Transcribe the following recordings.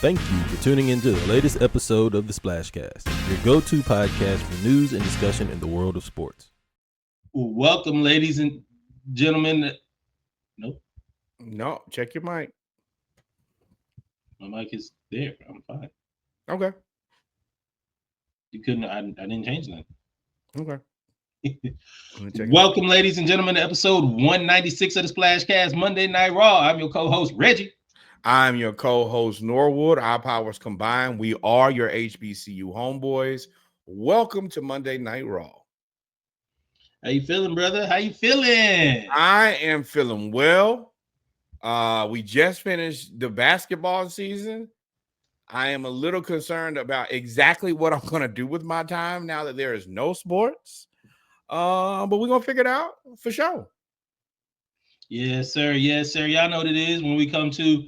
Thank you for tuning into the latest episode of the SplashCast, your go-to podcast for news and discussion in the world of sports. Welcome, ladies and gentlemen. No, check your mic. My mic is there. I'm fine. Okay. You couldn't. I didn't change that. Okay. Welcome, ladies and gentlemen, to episode 196 of the SplashCast Monday Night Raw. I'm your co-host Reggie. I'm your co-host Norwood. Our powers combined. We are your HBCU homeboys. Welcome to Monday Night Raw. How you feeling, brother? How you feeling? I am feeling well. We just finished the basketball season. I am a little concerned about exactly what I'm going to do with my time now that there is no sports. But we're going to figure it out for sure. Yes, sir. Yes, sir. Y'all know what it is when we come to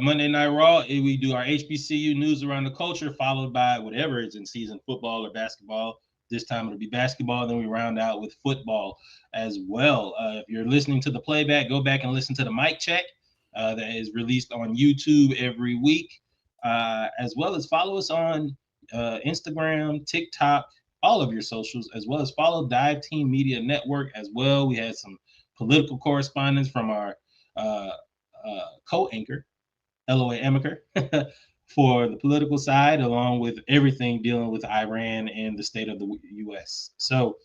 Monday Night Raw. We do our HBCU news around the culture, followed by whatever is in season, football or basketball. This time it'll be basketball. Then we round out with football as well. If you're listening to the playback, go back and listen to the mic check that is released on YouTube every week, as well as follow us on Instagram, TikTok, all of your socials, as well as follow Dive Team Media Network as well. We had some political correspondence from our co-anchor, LOA Amaker, for the political side, along with everything dealing with Iran and the state of the U.S. So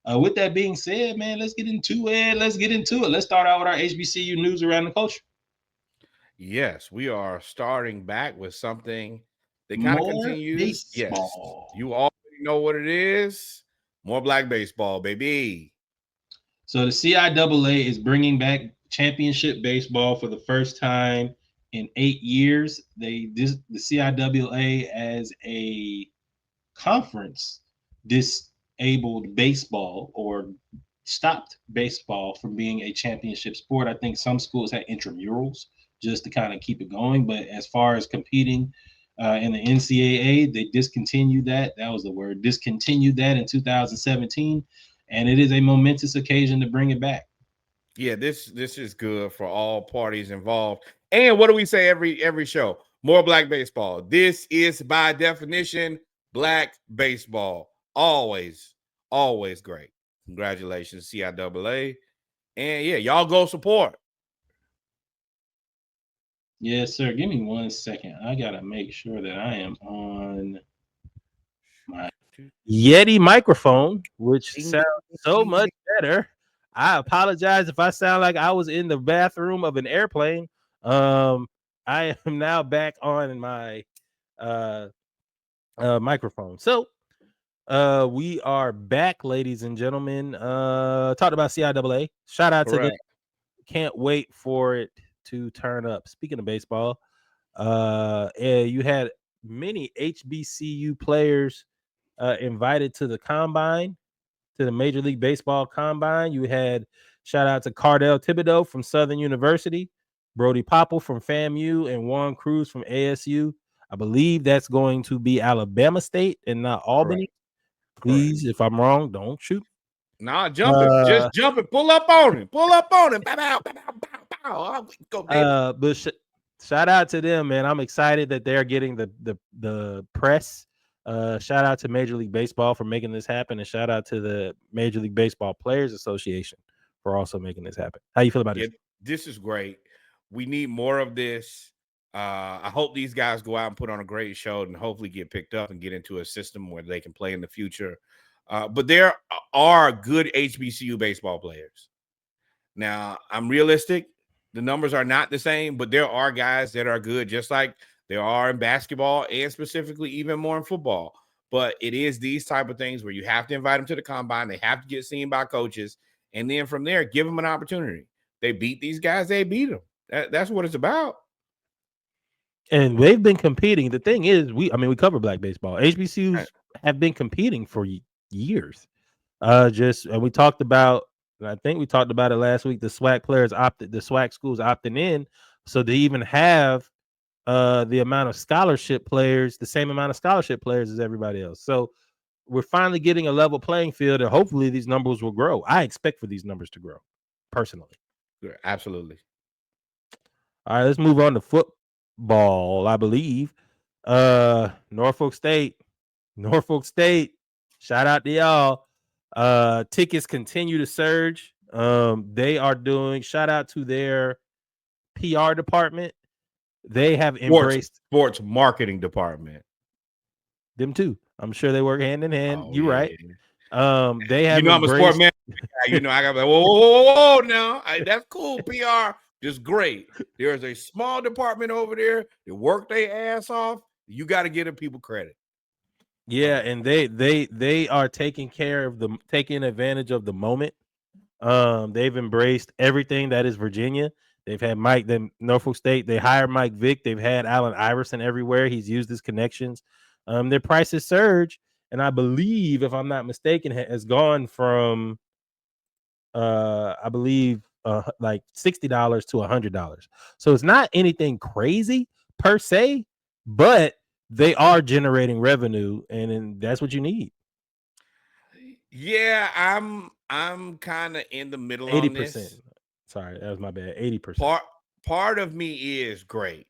with that being said, man, let's get into it. Let's start out with our HBCU news around the culture. Yes, we are starting back with something that kind of continues. Baseball. Yes, you already know what it is. More black baseball, baby. So the CIAA is bringing back championship baseball for the first time in 8 years. The CIAA as a conference disabled baseball or stopped baseball from being a championship sport. I think some schools had intramurals just to kind of keep it going. But as far as competing in the NCAA, they discontinued that. That was the word, discontinued that in 2017. And it is a momentous occasion to bring it back. Yeah, this is good for all parties involved. And what do we say every show? More black baseball. This is by definition black baseball. Always great. Congratulations, CIAA. And yeah, y'all go support. Yes, sir. Give me 1 second. I gotta make sure that I am on my Yeti microphone, which sounds so much better. I apologize if I sound like I was in the bathroom of an airplane. I am now back on my microphone. So we are back, ladies and gentlemen. Talked about CIAA. Shout out to the. Can't wait for it to turn up. Speaking of baseball, you had many HBCU players invited to the combine, to the Major League Baseball Combine. You had shout out to Cardell Thibodeau from Southern University, Brody Popple from FAMU, and Juan Cruz from ASU. I believe that's going to be Alabama State and not Albany. Correct. Please, if I'm wrong, don't shoot. Nah, jump it. Just jump it. Pull up on him. Bow, bow, bow, bow. Go, baby. But shout out to them, man. I'm excited that they're getting the press. Shout out to Major League Baseball for making this happen, and shout out to the Major League Baseball Players Association for also making this happen. How you feel about it? This is great. We need more of this. I hope these guys go out and put on a great show and hopefully get picked up and get into a system where they can play in the future. But there are good HBCU baseball players. Now, I'm realistic. The numbers are not the same, but there are guys that are good, just like there are in basketball and specifically even more in football. But it is these type of things where you have to invite them to the combine. They have to get seen by coaches. And then from there, give them an opportunity. They beat these guys. They beat them. That's what it's about. And they've been competing. The thing is, we cover black baseball. HBCUs have been competing for years. And we talked about, I think we talked about it last week, the SWAC players the SWAC schools opting in. So they even have the amount of scholarship players, the same amount of scholarship players as everybody else. So we're finally getting a level playing field, and hopefully these numbers will grow. I expect for these numbers to grow, personally. Absolutely. All right, let's move on to ball, I believe. Norfolk State. Shout out to y'all. Tickets continue to surge. They are doing shout out to their PR department. They have embraced sports marketing department. Them too. I'm sure they work hand in hand. You're right. They have I'm a sport man. I got like, whoa, now that's cool. PR just great. There's a small department over there that work their ass off. You got to give people credit. Yeah, and they are taking advantage of the moment. They've embraced everything that is Virginia. They've had Norfolk State. They hired Mike Vick. They've had Allen Iverson everywhere. He's used his connections. Their prices surge, and I believe, if I'm not mistaken, has gone from I believe like $60 to $100. So it's not anything crazy per se, but they are generating revenue, and that's what you need. Yeah, I'm kind of in the middle 80%. on this. Sorry, that was my bad. 80%. Part of me is great.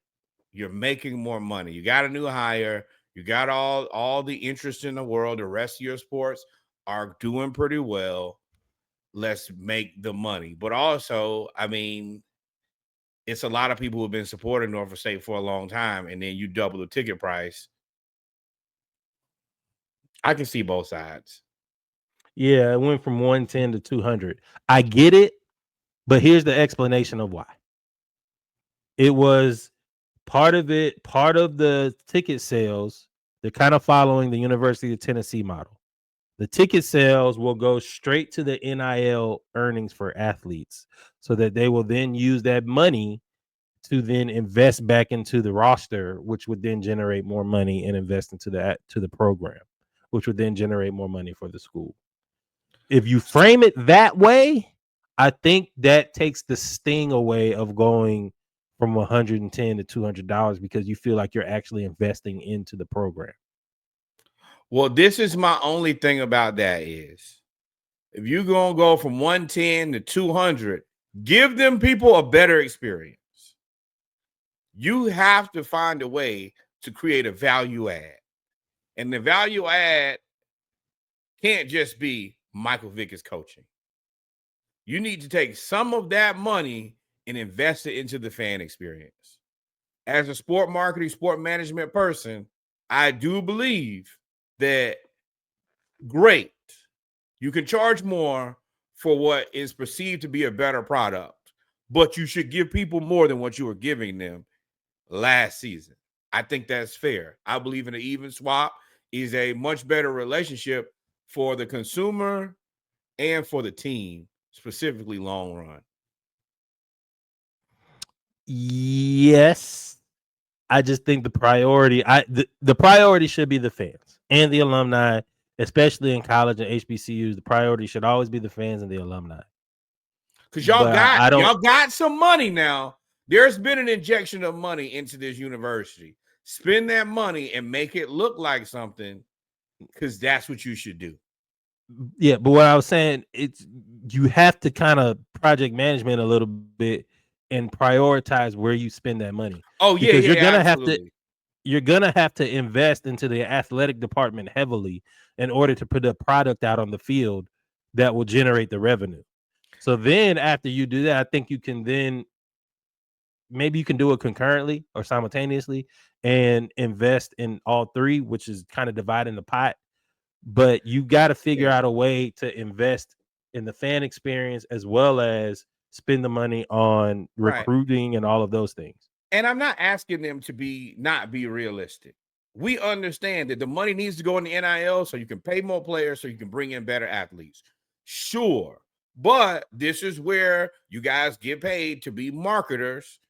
You're making more money. You got a new hire. You got all the interest in the world. The rest of your sports are doing pretty well. Let's make the money. But also, I mean, it's a lot of people who have been supporting Norfolk State for a long time, and then you double the ticket price. I can see both sides. Yeah, it went from 110 to 200. I get it, but here's the explanation of why. It was part of the ticket sales. They're kind of following the University of Tennessee model. The ticket sales will go straight to the NIL earnings for athletes so that they will then use that money to then invest back into the roster, which would then generate more money and invest into the program, which would then generate more money for the school. If you frame it that way, I think that takes the sting away of going from $110 to $200 because you feel like you're actually investing into the program. Well, this is my only thing about that is if you're going to go from 110 to 200, give them people a better experience. You have to find a way to create a value add. And the value add can't just be Michael Vick is coaching. You need to take some of that money and invest it into the fan experience. As a sport marketing, sport management person, I do believe that great. You can charge more for what is perceived to be a better product, but you should give people more than what you were giving them last season. I think that's fair. I believe in an even swap is a much better relationship for the consumer and for the team, specifically long run. Yes. I just think the priority should be the fans and the alumni, especially in college and HBCUs. The priority should always be the fans and the alumni. Because y'all got some money now. There's been an injection of money into this university. Spend that money and make it look like something, because that's what you should do. Yeah, but what I was saying, you have to kind of project management a little bit and prioritize where you spend that money. Oh yeah, because you're gonna have to invest into the athletic department heavily in order to put a product out on the field that will generate the revenue. So then after you do that, I think you can then maybe you can do it concurrently or simultaneously and invest in all three, which is kind of dividing the pot. But you got to figure out a way to invest in the fan experience as well as spend the money on recruiting and all of those things. And I'm not asking them to not be realistic. We understand that the money needs to go in the NIL so you can pay more players, so you can bring in better athletes. Sure. But this is where you guys get paid to be marketers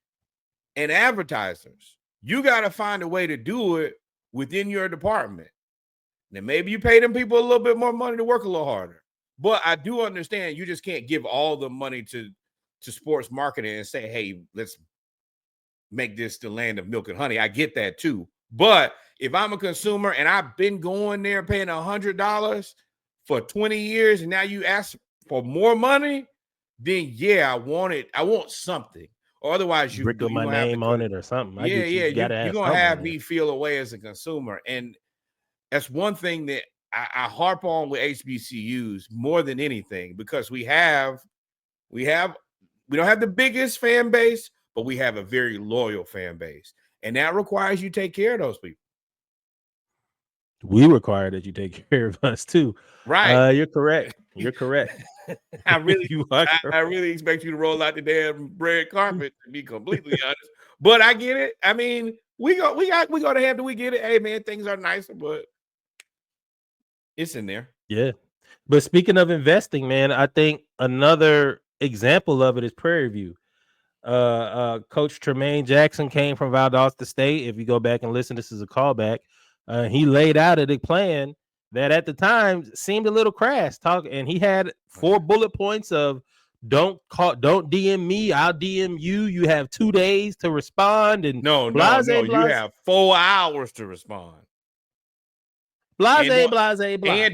and advertisers. You got to find a way to do it within your department. Then maybe you pay them people a little bit more money to work a little harder. But I do understand you just can't give all the money to sports marketing and say, hey, let's make this the land of milk and honey. I get that too. But if I'm a consumer and I've been going there paying $100 for 20 years and now you ask for more money, then yeah, I want it. I want something. or otherwise brick of my name on it or something. I get you. Yeah, You gotta you're have gonna have me feel away as a consumer, and that's one thing that I harp on with HBCUs more than anything, because we don't have the biggest fan base, but we have a very loyal fan base, and that requires you take care of those people. We require that you take care of us too. Right. You're correct. You're correct. I really, you are I really expect you to roll out the damn red carpet, to be completely honest. But I get it. I mean, we go to Hampton. We get it. Hey man, things are nicer, but it's in there. Yeah. But speaking of investing, man, I think another example of it is Prairie View. Coach Tremaine Jackson came from Valdosta State. If you go back and listen, this is a callback. He laid out a plan that at the time seemed a little crass. And he had 4 bullet points of don't DM me, I'll DM you. You have 2 days to respond. And no, you have 4 hours to respond. Blase. And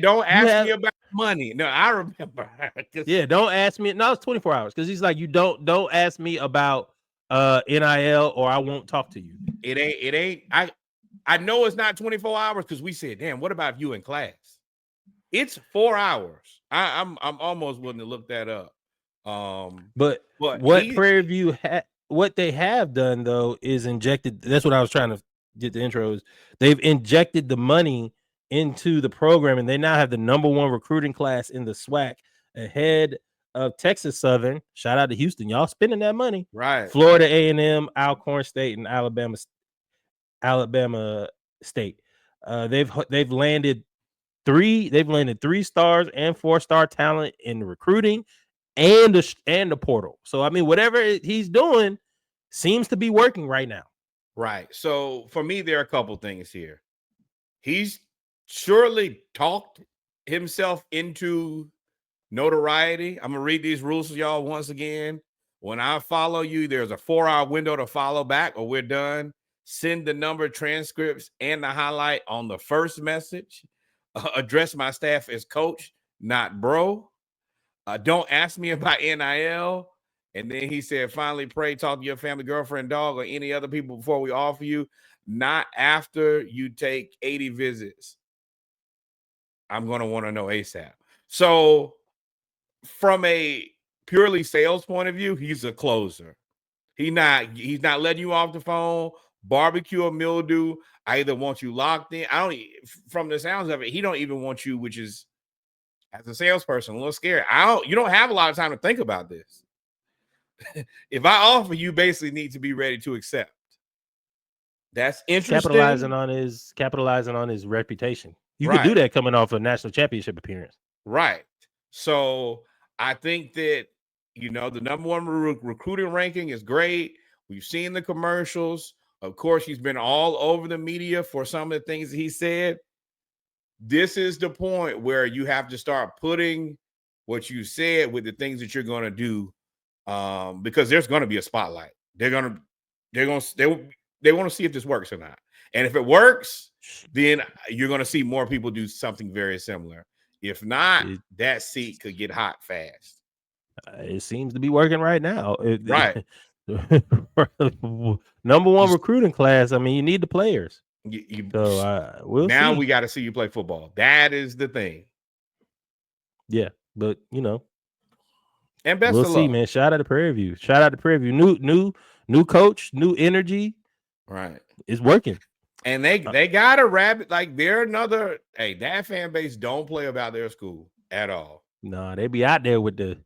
don't ask me about money. No, I remember. Yeah, don't ask me. No, it's 24 hours, because he's like, you don't ask me about NIL or I won't talk to you. It ain't. I know it's not 24 hours, because we said, damn, what about if you in class? It's 4 hours. I'm almost willing to look that up. But what Prairie View what they have done though is injected. That's what I was trying to get the intros. They've injected the money into the program, and they now have the #1 recruiting class in the SWAC, ahead of Texas Southern. Shout out to Houston, y'all spending that money. Right. Florida A&M, Alcorn State, and Alabama State. They've landed 3 stars and 4-star talent in recruiting and the portal. So I mean, whatever he's doing seems to be working right now. Right. So for me, there are a couple things here. He's surely talked himself into notoriety. I'm gonna read these rules to y'all once again. When I follow you, there's a 4-hour window to follow back, or we're done. Send the number, transcripts, and the highlight on the first message. Address my staff as coach, not bro. Don't ask me about NIL. And then he said, finally, pray, talk to your family, girlfriend, dog, or any other people before we offer you. Not after you take 80 visits. I'm going to want to know ASAP. So from a purely sales point of view, he's a closer. He's not letting you off the phone. Barbecue or mildew. I either want you locked in. From the sounds of it, he don't even want you, which is, as a salesperson, a little scary. You don't have a lot of time to think about this. If I offer, you basically need to be ready to accept. That's interesting. Capitalizing on his reputation. You could do that coming off a national championship appearance. Right. So I think that, the #1 recruiting ranking is great. We've seen the commercials. Of course, he's been all over the media for some of the things that he said. This is the point where you have to start putting what you said with the things that you're going to do, because there's going to be a spotlight. They want to see if this works or not. And if it works, then you're going to see more people do something very similar. If not, that seat could get hot fast. It seems to be working right now. Right. #1 recruiting class. I mean, you need the players. We'll see. We got to see you play football. That is the thing. Yeah, but and best we'll of see, luck. Man. Shout out to Prairie View. New coach, new energy. Right, it's working. And they got a rabbit. Like they're another. Hey, that fan base don't play about their school at all. No, they be out there with the.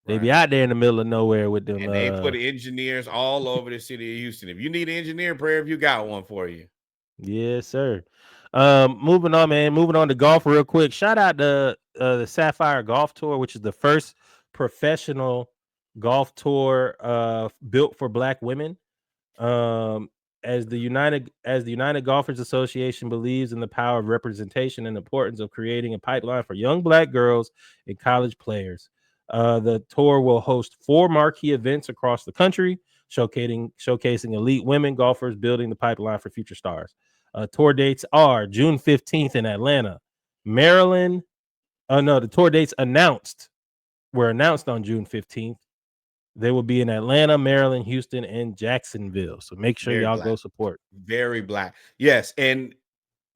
They be out there in the middle of nowhere with them. And they put engineers all over the city of Houston. If you need an engineer, Prairie View got one for you. Yes, sir. Moving on, man. Moving on to golf real quick. Shout out to the Sapphire Golf Tour, which is the first professional golf tour built for Black women. As the United Golfers Association believes in the power of representation and the importance of creating a pipeline for young Black girls and college players. The tour will host 4 marquee events across the country, showcasing elite women golfers building the pipeline for future stars. Tour dates are June 15th in Atlanta, Maryland. The tour dates were announced on June 15th. They will be in Atlanta, Maryland, Houston, and Jacksonville. So make sure y'all go support. Very black. Yes, and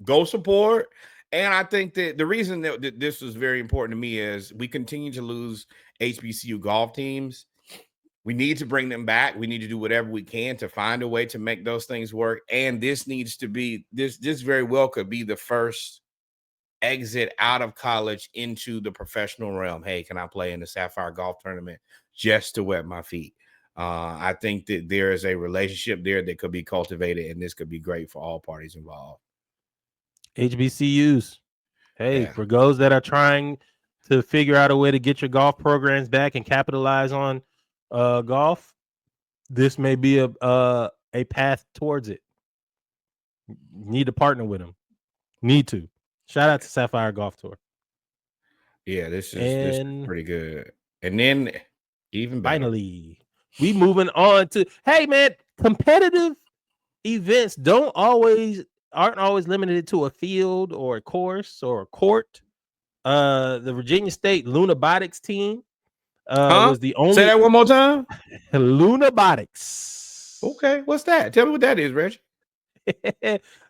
go support. And I think that the reason that this was very important to me is we continue to lose HBCU golf teams. We need to bring them back. We need to do whatever we can to find a way to make those things work. And this needs to be this very well could be the first exit out of college into the professional realm. Hey, can I play in the Sapphire Golf Tournament just to wet my feet? I think that there is a relationship there that could be cultivated, and this could be great for all parties involved. HBCUs. Hey, for those that are trying to figure out a way to get your golf programs back and capitalize on golf, this may be a path towards it. Need to partner with them. Need to. Shout out to Sapphire Golf Tour. Yeah, this is pretty good. And then even better. Finally, we moving on to, hey man, competitive events aren't always limited to a field or a course or a court. The Virginia State Lunabotics team was the only. Say that one more time. Lunabotics. Okay, what's that? Tell me what that is, Reggie.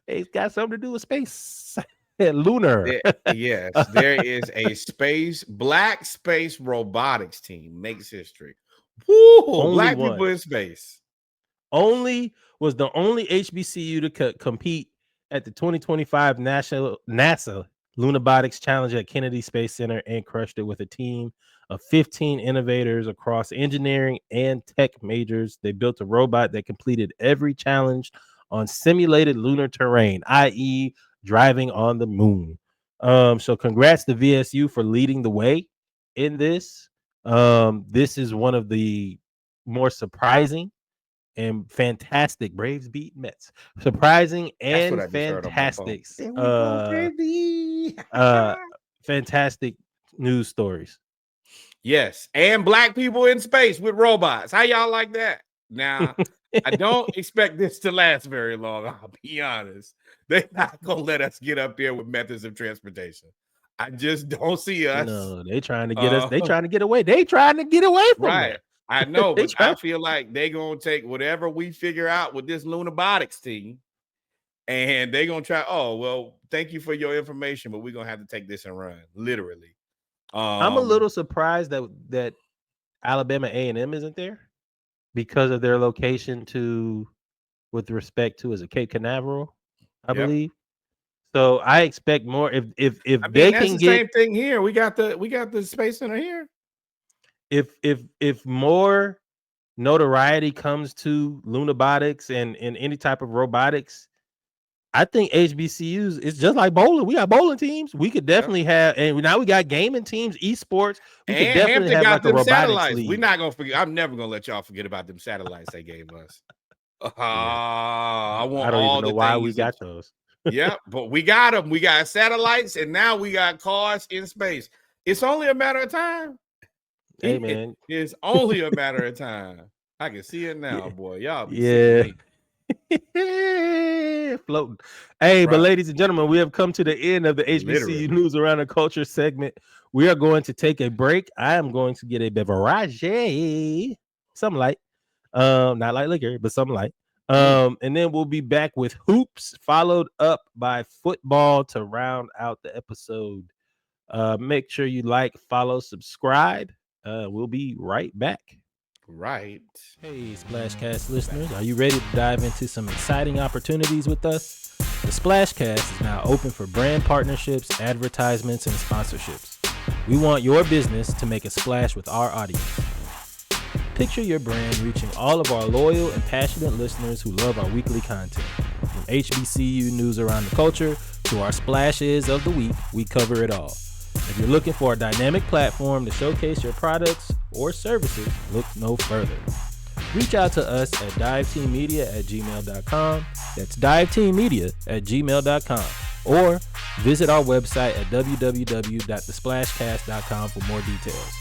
It's got something to do with space. Lunar. Yes, there is a black space robotics team. Makes history. Woo! Black people in space. Was the only HBCU to compete at the 2025 NASA Lunabotics Challenge at Kennedy Space Center and crushed it with a team of 15 innovators across engineering and tech majors. They built a robot that completed every challenge on simulated lunar terrain, i.e., driving on the moon. So congrats to VSU for leading the way in this. This is one of the more surprising and fantastic. Braves beat Mets. Surprising and fantastic. Fantastic news stories. Yes, and black people in space with robots. How y'all like that? Now, I don't expect this to last very long. I'll be honest. They're not gonna let us get up there with methods of transportation. I just don't see us. No, they trying to get us. They trying to get away. They trying to get away from right. That. I know, but I feel like they gonna take whatever we figure out with this Lunabotics team, and they gonna try. Oh well, thank you for your information, but we're gonna have to take this and run. Literally. I'm a little surprised that Alabama A&M isn't there because of their location with respect to, is it Cape Canaveral, I believe. So I expect more if they can get same thing here. We got the Space Center here. If more notoriety comes to Lunabotics and any type of robotics, I think HBCUs, it's just like bowling. We got bowling teams. We could definitely have, and now we got gaming teams, esports. We could definitely have like a robotics satellites. league. We're not gonna forget. I'm never gonna let y'all forget about them satellites they gave us. I don't even know why we got those. Yeah, but we got them. We got satellites, and now we got cars in space. It's only a matter of time. Hey man, it's only a matter of time. I can see it now, boy. Y'all be floating. Hey, but ladies and gentlemen, we have come to the end of the HBCU News Around the Culture segment. We are going to take a break. I am going to get a beverage, some light, not like liquor, but some light. And then we'll be back with hoops, followed up by football to round out the episode. Make sure you like, follow, subscribe. We'll be right back. Right. Hey, SplashCast listeners, are you ready to dive into some exciting opportunities with us? The SplashCast is now open for brand partnerships, advertisements, and sponsorships. We want your business to make a splash with our audience. Picture your brand reaching all of our loyal and passionate listeners who love our weekly content. From HBCU news around the culture to our splashes of the week, we cover it all. If you're looking for a dynamic platform to showcase your products or services, look no further. Reach out to us at diveteammedia@gmail.com. That's diveteammedia@gmail.com. Or visit our website at www.thesplashcast.com for more details.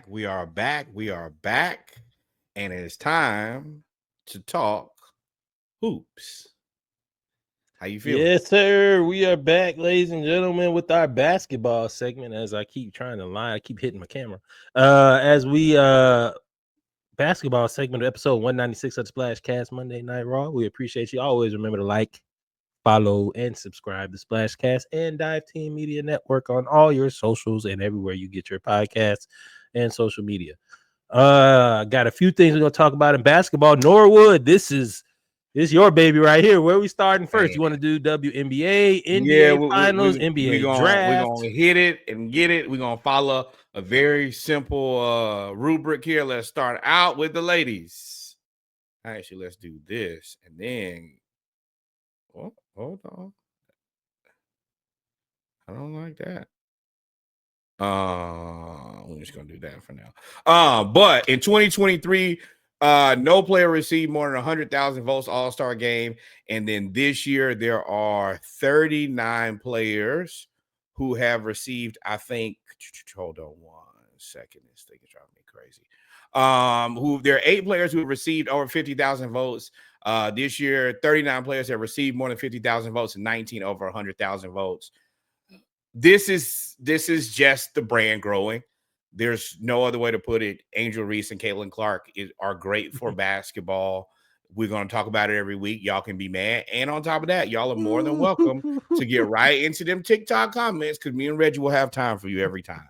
We are back. And it's time to talk hoops. How you feeling? Yes, sir. We are back, ladies and gentlemen, with our basketball segment. As I keep trying to lie, I keep hitting my camera. As we basketball segment of episode 196 of the SplashCast Monday Night Raw. We appreciate you. Always remember to like, follow, and subscribe to SplashCast and Dive Team Media Network on all your socials and everywhere you get your podcasts and social media. Got a few things we're gonna talk about in basketball. Norwood, this is your baby right here. Where we starting first? You want to do WNBA, NBA Finals, NBA Draft? We're gonna hit it and get it. We're gonna follow a very simple rubric here. Let's start out with the ladies. Actually, let's do this and then. Oh, hold on. I don't like that. We're just gonna do that for now. But in 2023, no player received more than 100,000 votes All-Star game, and then this year there are 39 players who have received. I think. Hold on 1 second. This thing is driving me crazy. There are 8 players who have received over 50,000 votes. This year, 39 players have received more than 50,000 votes, and 19 over 100,000 votes. This is just the brand growing. There's no other way to put it. Angel Reese and Caitlin Clark are great for basketball. We're going to talk about it every week. Y'all can be mad. And on top of that, y'all are more than welcome to get right into them TikTok comments because me and Reggie will have time for you every time.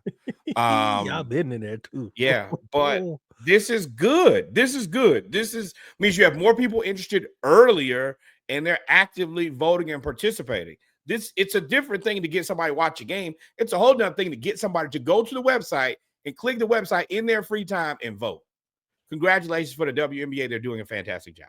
Y'all been in there too. Yeah, but this is good. This means you have more people interested earlier and they're actively voting and participating. It's a different thing to get somebody to watch a game. It's a whole nother thing to get somebody to go to the website and click the website in their free time and vote. Congratulations for the WNBA. They're doing a fantastic job.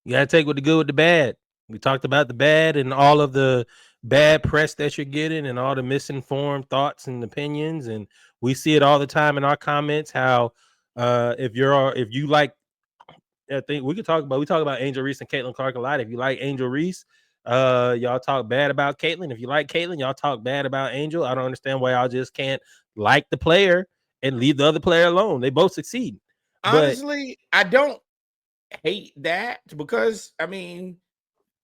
You got to take with the good with the bad. We talked about the bad and all of the bad press that you're getting and all the misinformed thoughts and opinions. And we see it all the time in our comments, how if you like, I think we talk about Angel Reese and Caitlin Clark a lot. If you like Angel Reese, y'all talk bad about Caitlin. If you like Caitlin, y'all talk bad about Angel. I don't understand why y'all just can't like the player and leave the other player alone. They both succeed. Honestly, I don't hate that because, I mean,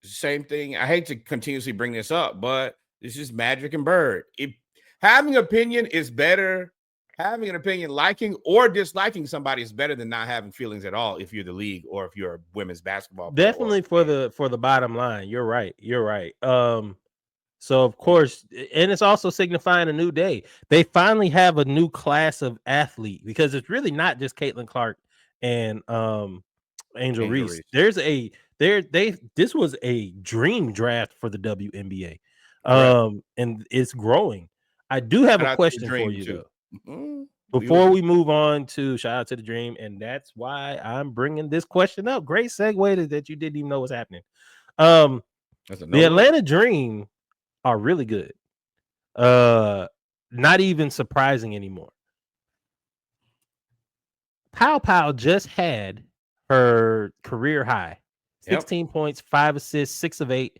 same thing. I hate to continuously bring this up, but this is Magic and Bird. If having an opinion is better, having an opinion, liking or disliking somebody is better than not having feelings at all if you're the league or if you're a women's basketball player. Definitely for the bottom line. You're right. So of course, and it's also signifying a new day. They finally have a new class of athlete because it's really not just Caitlin Clark and Angel Reese. This was a dream draft for the WNBA. And it's growing. I do have a question for you though. Mm-hmm. Before we move on to shout out to the dream, and that's why I'm bringing this question up. Great segue that you didn't even know was happening. The Atlanta Dream are really good. Not even surprising anymore. Pow just had her career high. 16 points, 5 assists, 6 of 8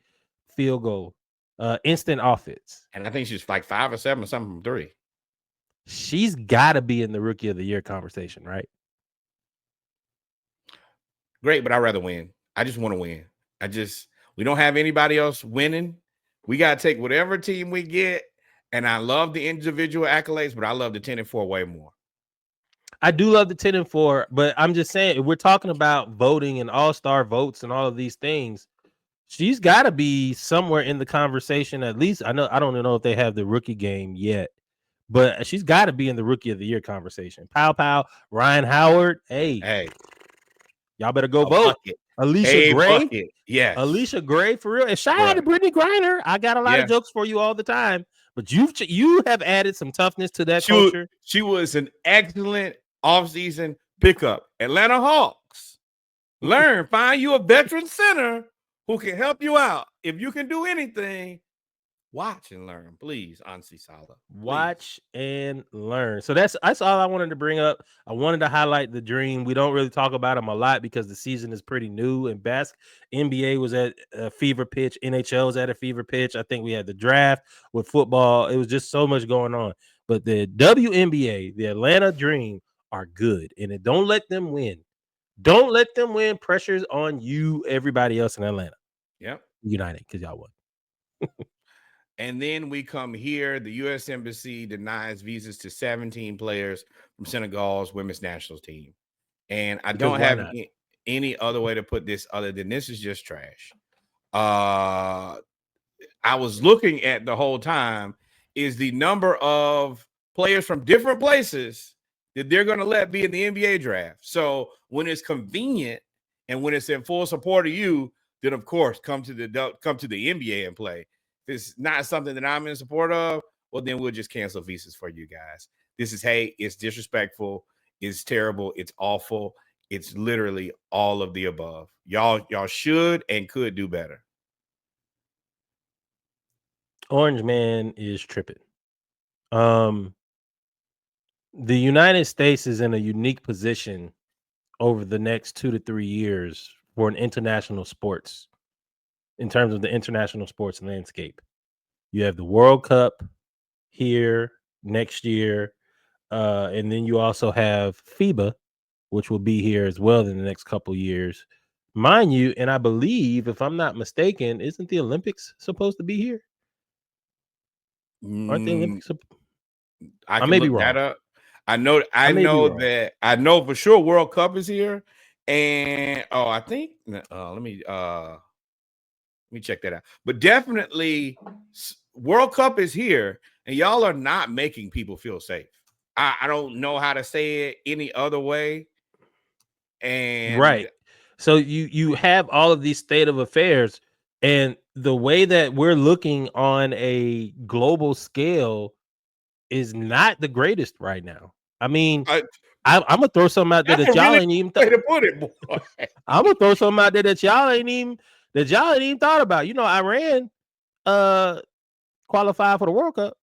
field goal. Instant offense. And I think she's like 5 or 7 or something from 3. She's got to be in the Rookie of the Year conversation, right? Great, but I'd rather win. I just want to win. We don't have anybody else winning. We got to take whatever team we get. And I love the individual accolades, but I love the 10-4 way more. I do love the 10-4, but I'm just saying, if we're talking about voting and all-star votes and all of these things, she's got to be somewhere in the conversation. At least I don't know if they have the rookie game yet, but she's got to be in the Rookie of the Year conversation. Pow, Ryan Howard. Hey, y'all better go vote. Alicia Gray. Yes. Alicia Gray, for real. And shout out to Brittany Griner. I got a lot of jokes for you all the time, but you have added some toughness to that culture. She was an excellent offseason pickup. Atlanta Hawks. Find you a veteran center who can help you out. If you can do anything, watch and learn, please. Ansi Salah. Watch and learn. So that's all I wanted to bring up. I wanted to highlight the Dream. We don't really talk about them a lot because the season is pretty new, and NBA was at a fever pitch. NHL was at a fever pitch. I think we had the draft with football. It was just so much going on. But the WNBA, the Atlanta Dream, are good, and don't let them win. Don't let them win. Pressure's on you, everybody else in Atlanta. Yep. United because y'all won. And then we come here. The U.S. Embassy denies visas to 17 players from Senegal's women's national team. And I don't have any other way to put this other than this is just trash. I was looking at the whole time is the number of players from different places that they're going to let be in the NBA draft. So when it's convenient and when it's in full support of you, then of course come to the NBA and play. If it's not something that I'm in support of, well, then we'll just cancel visas for you guys. This is it's disrespectful, it's terrible, it's awful, it's literally all of the above. Y'all should and could do better. Orange Man is tripping. The United States is in a unique position over the next 2 to 3 years for an international sports in terms of the international sports landscape. You have the World Cup here next year, and then you also have FIBA, which will be here as well in the next couple years. Mind you, and I believe, if I'm not mistaken, isn't the Olympics supposed to be here? Aren't the Olympics? I may be wrong. That up. I know for sure World Cup is here, and I think let me check that out. But definitely, World Cup is here, and y'all are not making people feel safe. I don't know how to say it any other way. And right, so you have all of these state of affairs, and the way that we're looking on a global scale is not the greatest right now. I mean, I'm gonna throw something out there that y'all ain't even way to put it, boy. I'm gonna throw something out there that y'all ain't even thought about. You know, Iran qualified for the World Cup.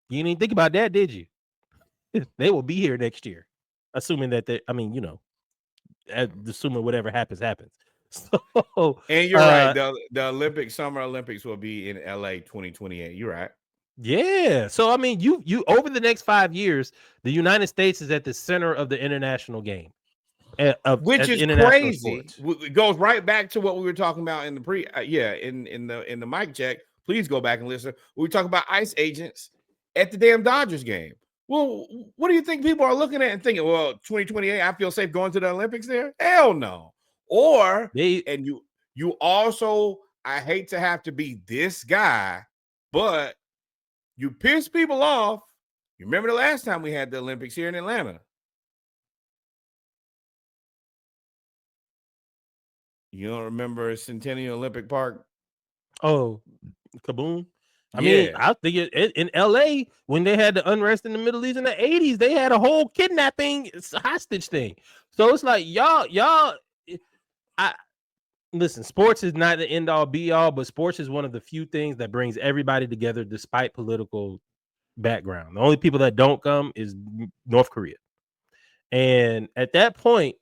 You didn't even think about that, did you? They will be here next year, assuming that assuming whatever happens. So, and you're right. The Summer Olympics will be in LA 2028. You're right. Yeah. So I mean, you over the next 5 years, the United States is at the center of the international game, which is crazy. Sports. It goes right back to what we were talking about in the in the mic check. Please go back and listen. We were talking about ICE agents at the damn Dodgers game. Well, what do you think people are looking at and thinking? Well, 2028, I feel safe going to the Olympics there? Hell no. Or you also, I hate to have to be this guy, but you piss people off. You remember the last time we had the Olympics here in Atlanta? You don't remember Centennial Olympic Park? Oh, kaboom. I mean, I think in LA, when they had the unrest in the Middle East in the 80s, they had a whole kidnapping hostage thing. So it's like, listen, sports is not the end all be all, but sports is one of the few things that brings everybody together despite political background. The only people that don't come is North Korea. And at that point,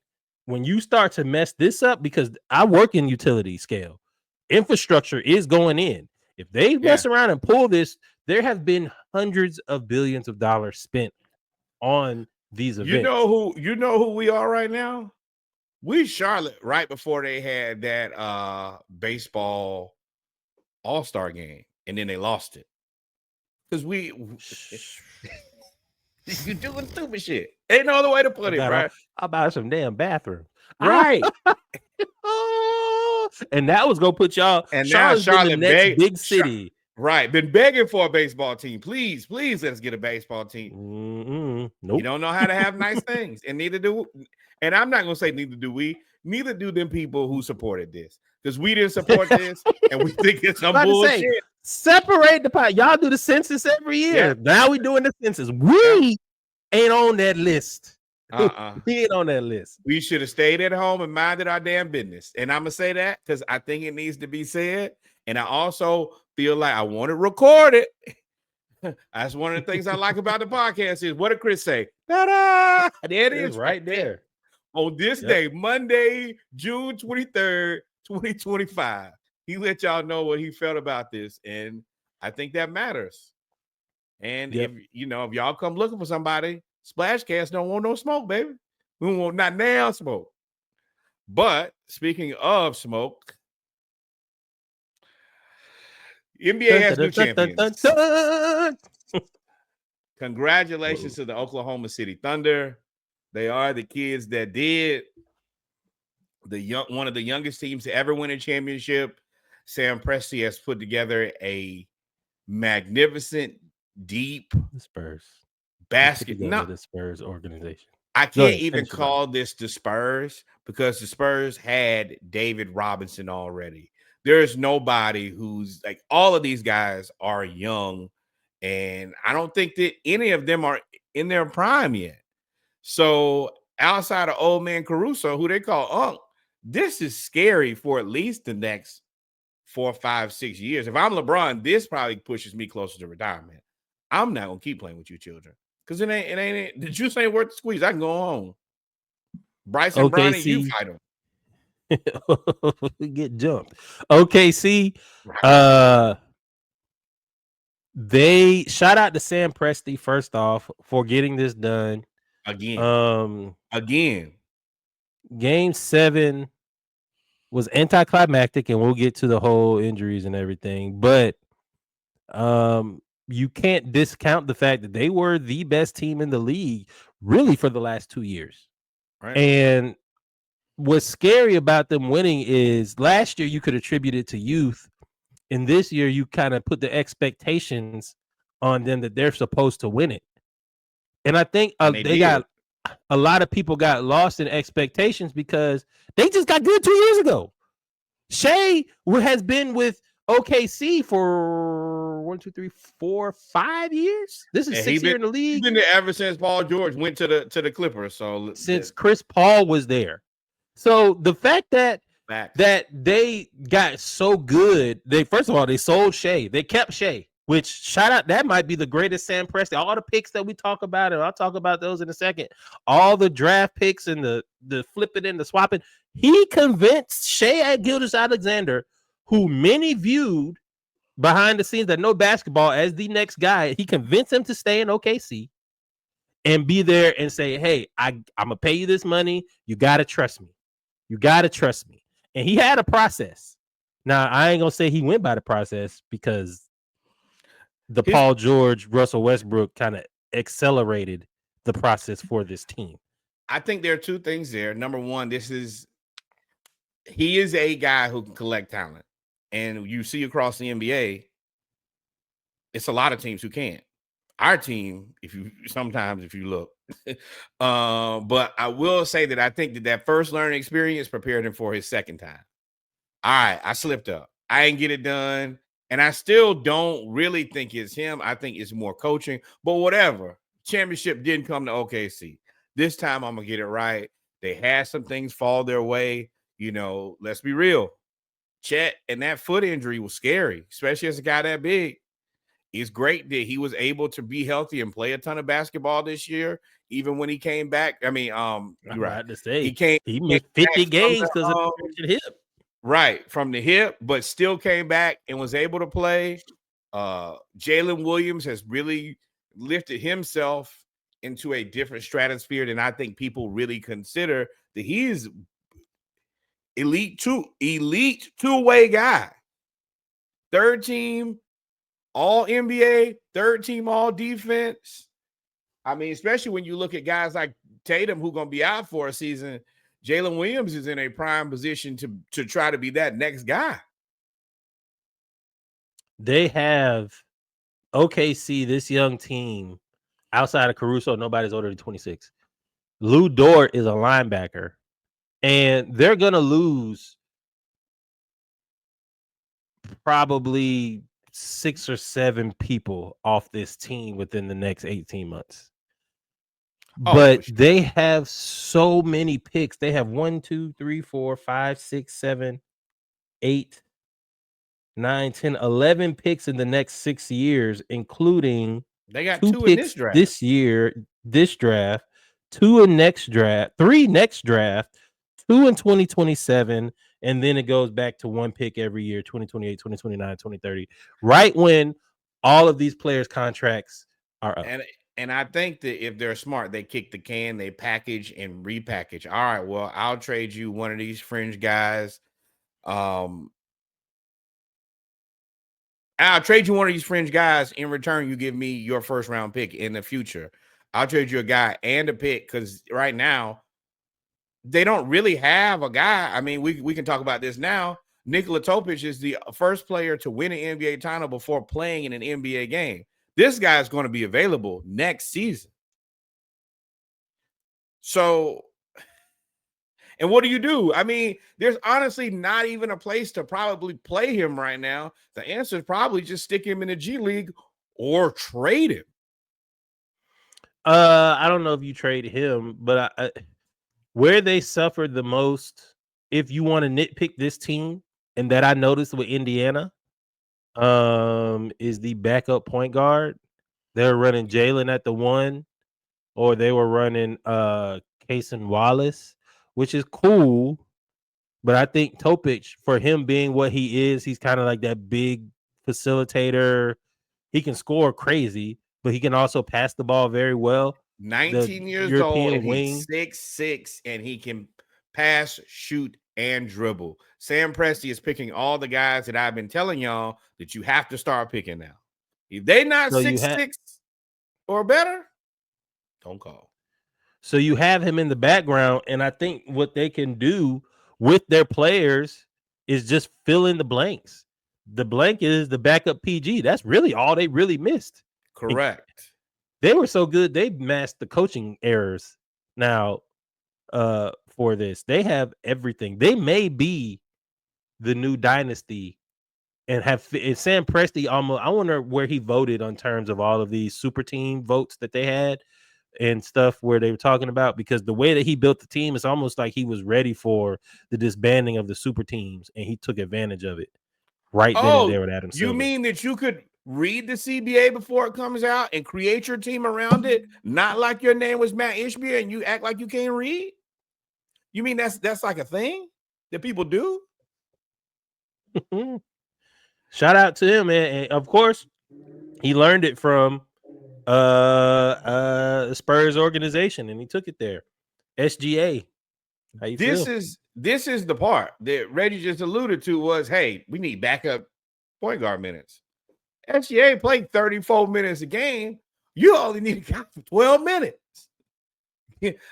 when you start to mess this up, because I work in utility scale, infrastructure is going in. If they mess around and pull this, there have been hundreds of billions of dollars spent on these events. You know who we are right now? We Charlotte right before they had that baseball all-star game, and then they lost it. Because you doing stupid shit. Ain't no other way to put it, right? I'll buy some damn bathroom. Right. And that was gonna put y'all. And now Charlotte, the next big city, right? Been begging for a baseball team. Please, let us get a baseball team. Nope. You don't know how to have nice things, and neither do. And I'm not gonna say neither do we. Neither do them people who supported this, because we didn't support this, and we think it's some bullshit. Separate the pot. Y'all do the census every year. Yeah. Now we doing the census. We ain't on that list. We ain't on that list. We should have stayed at home and minded our damn business. And I'm gonna say that because I think it needs to be said. And I also feel like I want to record it. That's one of the things I like about the podcast is what did Khris say? Ta-da! There it is right there. On this day, Monday, June 23rd, 2025. He let y'all know what he felt about this. And I think that matters. And if y'all come looking for somebody, SplashCast don't want no smoke, baby. We won't not now smoke. But speaking of smoke, NBA has new champions. Congratulations to the Oklahoma City Thunder. They are the kids that did one of the youngest teams to ever win a championship. Sam Presti has put together a magnificent, deep Spurs basket. No, the Spurs organization. I can't even call this the Spurs because the Spurs had David Robinson already. There's nobody who's like, all of these guys are young, and I don't think that any of them are in their prime yet. So outside of old man Caruso, who they call Unc, this is scary for at least the next 4, 5, 6 years. If I'm LeBron, this probably pushes me closer to retirement. I'm not gonna keep playing with you children because it ain't the juice ain't worth the squeeze. I can go home. Bryson Bryant, you fight him. Get jumped. OKC. They shout out to Sam Presti first off for getting this done again. Game 7 was anticlimactic, and we'll get to the whole injuries and everything, but you can't discount the fact that they were the best team in the league really for the last 2 years. Right. And what's scary about them winning is last year you could attribute it to youth, and this year you kind of put the expectations on them that they're supposed to win it. And I think they got a lot of people got lost in expectations because they just got good 2 years ago. Shea has been with OKC for 1, 2, 3, 4, 5 years. This is 6 years in the league. He's been there ever since Paul George went to the Clippers. So since Chris Paul was there. So the fact that they got so good, first of all they sold Shea. They kept Shea, which shout out, that might be the greatest Sam Presti. All the picks that we talk about, and I'll talk about those in a second. All the draft picks and the flipping and the swapping. He convinced Shea Gilgeous-Alexander, who many viewed behind the scenes that know basketball as the next guy. He convinced him to stay in OKC and be there and say, hey, I'm gonna pay you this money. You gotta trust me. You gotta trust me. And he had a process. Now I ain't gonna say he went by the process because the Paul George, Russell Westbrook kind of accelerated the process for this team. I think there are two things there. Number one, he is a guy who can collect talent. And you see across the NBA, it's a lot of teams who can't. Our team, if you look. But I will say that I think that first learning experience prepared him for his second time. All right, I slipped up. I didn't get it done. And I still don't really think it's him. I think it's more coaching. But whatever. Championship didn't come to OKC. This time I'm going to get it right. They had some things fall their way. You know, let's be real. Chet and that foot injury was scary, especially as a guy that big. It's great that he was able to be healthy and play a ton of basketball this year, even when he came back. I mean, you're right to say he missed 50 games because of the hip. Right, from the hip, but still came back and was able to play. Jalen Williams has really lifted himself into a different stratosphere than I think people really consider. That he's elite two-way guy. Third team all NBA, third team all defense. I mean, especially when you look at guys like Tatum, who's going to be out for a season. Jalen Williams is in a prime position to try to be that next guy. They have OKC, this young team, outside of Caruso, nobody's older than 26. Lou Dort is a linebacker, and they're going to lose probably 6 or 7 people off this team within the next 18 months. But they have so many picks. They have 1, 2, 3, 4, 5, 6, 7, 8, 9, 10, 11 picks in the next 6 years, including they got 2 2 picks in this draft. This year, this draft, 2 in next draft, 3 next draft, 2 in 2027, and then it goes back to 1 pick every year, 2028, 2029, 2030, right when all of these players' contracts are up. And I think that if they're smart, they kick the can, they package and repackage. All right, well, I'll trade you one of these fringe guys. I'll trade you one of these fringe guys. In return, you give me your first round pick in the future. I'll trade you a guy and a pick because right now they don't really have a guy. I mean, we can talk about this now. Nikola Topic is the first player to win an NBA title before playing in an NBA game. This guy is going to be available next season. So, and what do? I mean, there's honestly not even a place to probably play him right now. The answer is probably just stick him in the G League or trade him. I don't know if you trade him, but where they suffered the most, if you want to nitpick this team, and that I noticed with Indiana, is the backup point guard. They're running Jalen at the 1, or they were running Cason Wallace, which is cool. But I think Topic, for him being what he is, he's kind of like that big facilitator. He can score crazy, but he can also pass the ball very well. 19 years European old, wing. He's 6'6", and he can pass, shoot, and dribble. Sam Presti is picking all the guys that I've been telling y'all that you have to start picking now. If they not 6'6" or better, don't call. So you have him in the background, and I think what they can do with their players is just fill in the blanks. The blank is the backup PG. That's really all they really missed. Correct. And they were so good, they masked the coaching errors now for this. They have everything. They may be the new dynasty and Sam Presti almost, I wonder where he voted on terms of all of these super team votes that they had and stuff where they were talking about, because the way that he built the team is almost like he was ready for the disbanding of the super teams and he took advantage of it right then and there with Adam Silver. You mean that you could read the CBA before it comes out and create your team around it, not like your name was Matt Ishbia and you act like you can't read? You mean that's like a thing that people do? Shout out to him, man. And of course, he learned it from Spurs organization and he took it there. SGA. How you feel? This is the part that Reggie just alluded to was, hey, we need backup point guard minutes. SGA played 34 minutes a game. You only need a guy for 12 minutes.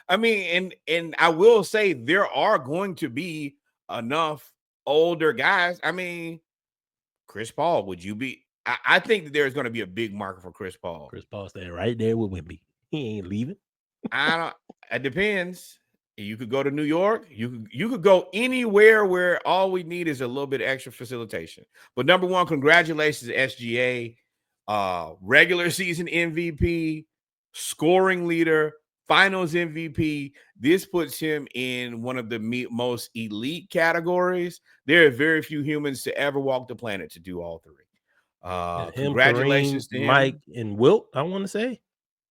I mean, and I will say there are going to be enough older guys. I mean, Chris Paul, would you be? I think that there's going to be a big market for Chris Paul. Chris Paul staying right there with Wemby. He ain't leaving. It depends. You could go to New York. You could go anywhere where all we need is a little bit of extra facilitation. But number one, congratulations to SGA, regular season MVP, scoring leader, finals MVP. This puts him in one of the most elite categories. There are very few humans to ever walk the planet to do all three. Congratulations Kareem, to him. Mike, and Wilt, I want to say.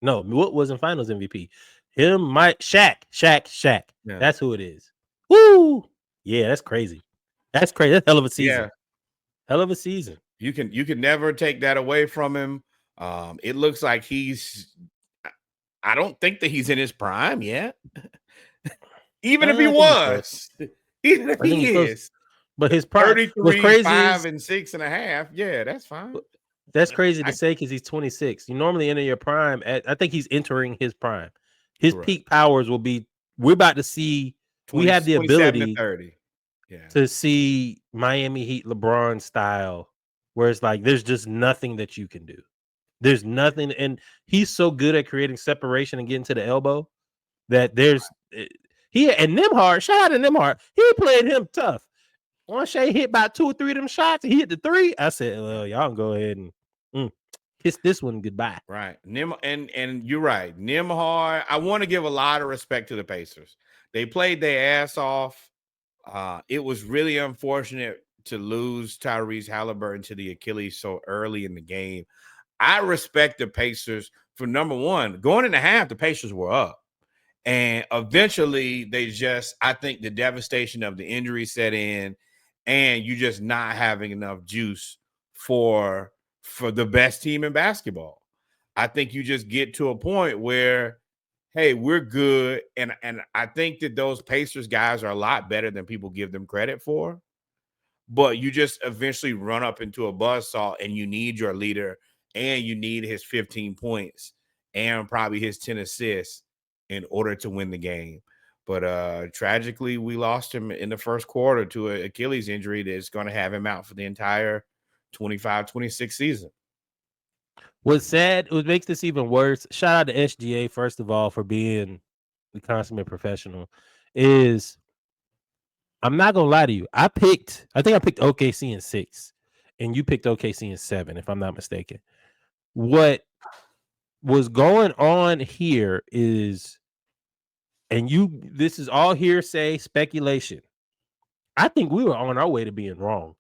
No, Wilt wasn't finals MVP. Him, Mike, Shaq. Yeah. That's who it is. Woo! Yeah, that's crazy. That's crazy. That's hell of a season. Yeah. Hell of a season. You can never take that away from him. It looks like I don't think that he's in his prime yet. Even if he was. Even if he is. But his prime 33, was crazy 5 and 6.5. Yeah, that's fine. That's crazy to say because he's 26. You normally enter your prime I think he's entering his prime. His peak powers will be. We're about to see. 20, we have the ability 30. To see Miami Heat LeBron style, where it's like there's just nothing that you can do. There's nothing, and he's so good at creating separation and getting to the elbow that there's he and Nembhard. Shout out to Nembhard. He played him tough. Once Shea hit by 2 or 3 of them shots, he hit the 3. I said, "Well, y'all can go ahead and kiss this one goodbye." Right, and you're right, Nembhard. I want to give a lot of respect to the Pacers. They played their ass off. It was really unfortunate to lose Tyrese Haliburton to the Achilles so early in the game. I respect the Pacers for number one. Going in the half, the Pacers were up. And eventually I think the devastation of the injury set in and you just not having enough juice for the best team in basketball. I think you just get to a point where, hey, we're good. And I think that those Pacers guys are a lot better than people give them credit for. But you just eventually run up into a buzzsaw, and you need your leader, and you need his 15 points and probably his 10 assists in order to win the game. But tragically, we lost him in the first quarter to an Achilles injury that's going to have him out for the entire 25-26 season. What's sad, what makes this even worse, shout out to SGA, first of all, for being the consummate professional, is I'm not going to lie to you. I think I picked OKC in 6, and you picked OKC in 7, if I'm not mistaken. What was going on here is, this is all hearsay, speculation. I think we were on our way to being wrong.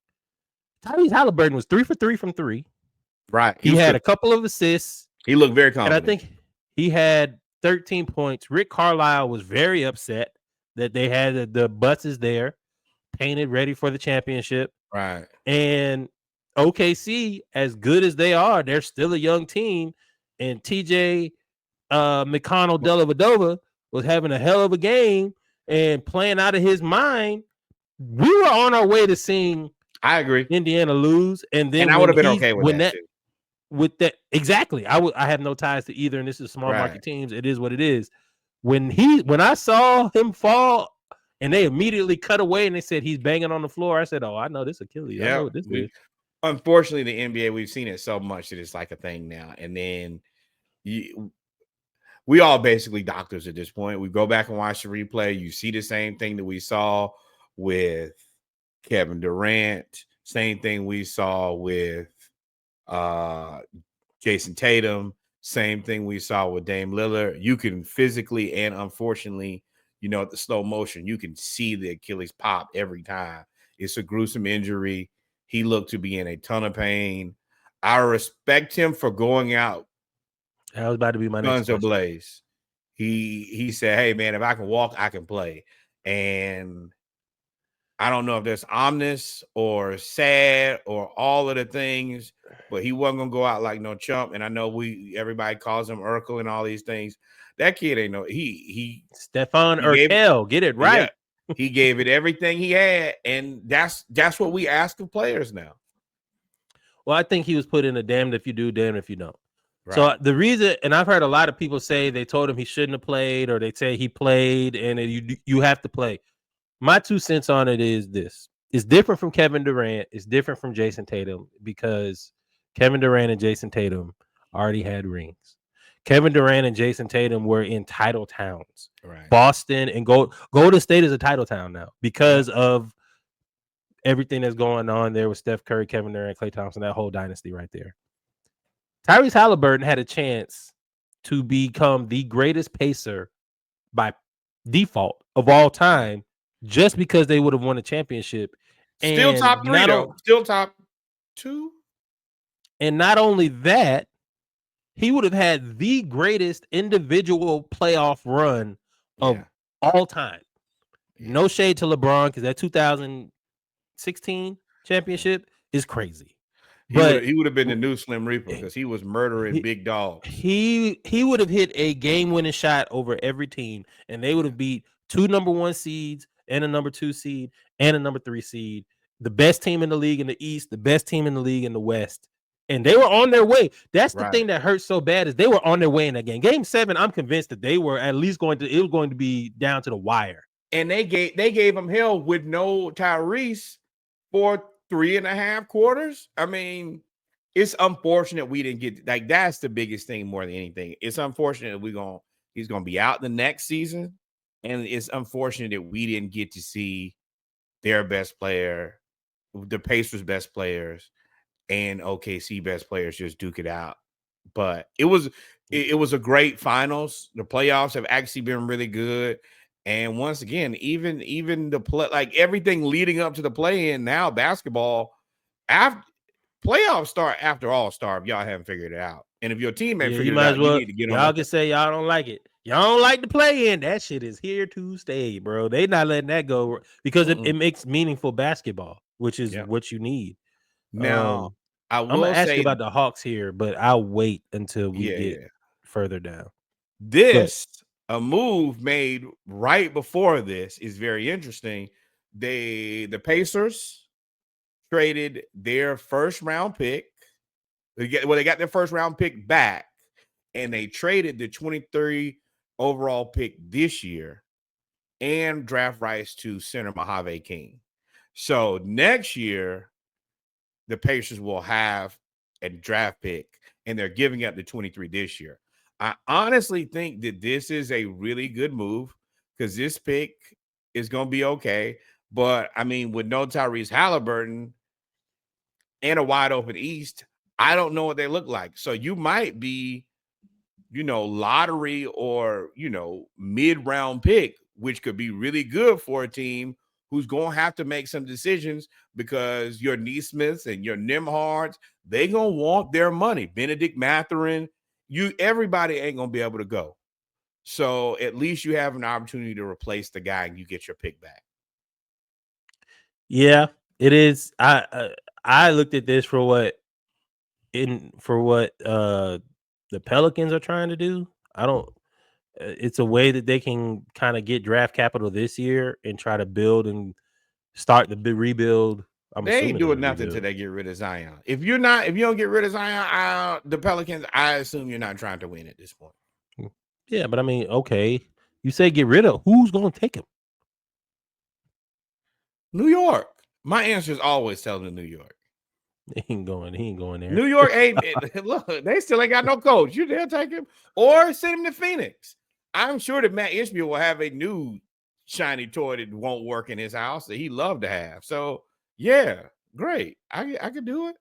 Tyrese Haliburton was 3 for 3 from 3. Right. He had a couple of assists. He looked very confident. And I think he had 13 points. Rick Carlisle was very upset that they had the buses there, painted, ready for the championship. Right. And OKC, as good as they are, they're still a young team. And TJ McConnell Dellavedova was having a hell of a game and playing out of his mind. We were on our way to seeing I agree. Indiana lose. And then I would have been okay with that too. With that, exactly. I have no ties to either, and this is small market teams. It is what it is. When I saw him fall and they immediately cut away and they said he's banging on the floor, I said, "Oh, I know this Achilles. I know what this is." Unfortunately, the NBA, we've seen it so much that it's like a thing now. And then we all basically doctors at this point. We go back and watch the replay. You see the same thing that we saw with Kevin Durant. Same thing we saw with Jason Tatum. Same thing we saw with Dame Lillard. You can physically and unfortunately, the slow motion, you can see the Achilles pop every time. It's a gruesome injury. He looked to be in a ton of pain. I respect him for going out. That was about to be my next question. Ablaze. He said, "Hey man, if I can walk, I can play." And I don't know if that's ominous or sad or all of the things, but he wasn't gonna go out like no chump. And I know everybody calls him Urkel and all these things. That kid ain't he Stefan Urkel, get it right. Yeah, he gave it everything he had, and that's what we ask of players now. Well, I think he was put in a damned if you do, damned if you don't. Right. So the reason, and I've heard a lot of people say they told him he shouldn't have played, or they say he played and you have to play. My 2 cents on it is this. It's different from Kevin Durant. It's different from Jason Tatum because Kevin Durant and Jason Tatum already had rings. Kevin Durant and Jason Tatum were in title towns. Right. Boston and Golden State is a title town now because of everything that's going on there with Steph Curry, Kevin Durant, Klay Thompson, that whole dynasty right there. Tyrese Haliburton had a chance to become the greatest pacer by default of all time just because they would have won a championship. Still top 3, though. Still top 2. And not only that, he would have had the greatest individual playoff run of all time. Yeah. No shade to LeBron, because that 2016 championship is crazy. He would have been the new Slim Reaper because he was murdering big dogs. He would have hit a game-winning shot over every team, and they would have beat 2 number 1 seeds and a number 2 seed and a number 3 seed, the best team in the league in the East, the best team in the league in the West. And they were on their way. That's the thing that hurts so bad is they were on their way in that game. Game 7, I'm convinced that they were at least it was going to be down to the wire. And they gave him hell with no Tyrese for 3.5 quarters. I mean, it's unfortunate we didn't get that's the biggest thing more than anything. It's unfortunate that he's gonna be out the next season, and it's unfortunate that we didn't get to see their best player, the Pacers' best players, and OKC best players just duke it out. But it was a great finals. The playoffs have actually been really good. And once again, even the play, like everything leading up to the play-in now, basketball, after playoffs start after All-Star, if y'all haven't figured it out. And if your team ain't figured it out, you need to get on. Y'all can say y'all don't like it. Y'all don't like the play-in. That shit is here to stay, bro. They not letting that go because it makes meaningful basketball, which is what you need. Now, I I'm gonna will ask you say, about the Hawks here, but I'll wait until we get yeah, further down. this a move made right before this is very interesting. The Pacers traded their first round pick. They got their first round pick back, and they traded the 23 overall pick this year and draft rights to center Mojave King. So next year, the Pacers will have a draft pick, and they're giving up the 23 this year. I honestly think that this is a really good move because this pick is going to be okay. But I mean, with no Tyrese Haliburton and a wide open East, I don't know what they look like. So you might be, lottery or, mid-round pick, which could be really good for a team who's going to have to make some decisions because your Neesmiths and your Nembhards, they going to want their money. Benedict Mathurin, everybody ain't going to be able to go. So at least you have an opportunity to replace the guy and you get your pick back. Yeah, it is. I looked at this for what the Pelicans are trying to do. It's a way that they can kind of get draft capital this year and try to build and start the rebuild. They ain't doing nothing until they get rid of Zion. If you don't get rid of Zion, the Pelicans, I assume you're not trying to win at this point. Yeah, but I mean, okay, you say get rid of, who's going to take him? New York. My answer is always telling them New York. He ain't going there. New York ain't. Look, they still ain't got no coach. They'll take him or send him to Phoenix. I'm sure that Matt Ishmael will have a new shiny toy that won't work in his house that he loved to have. So yeah, great. I could do it.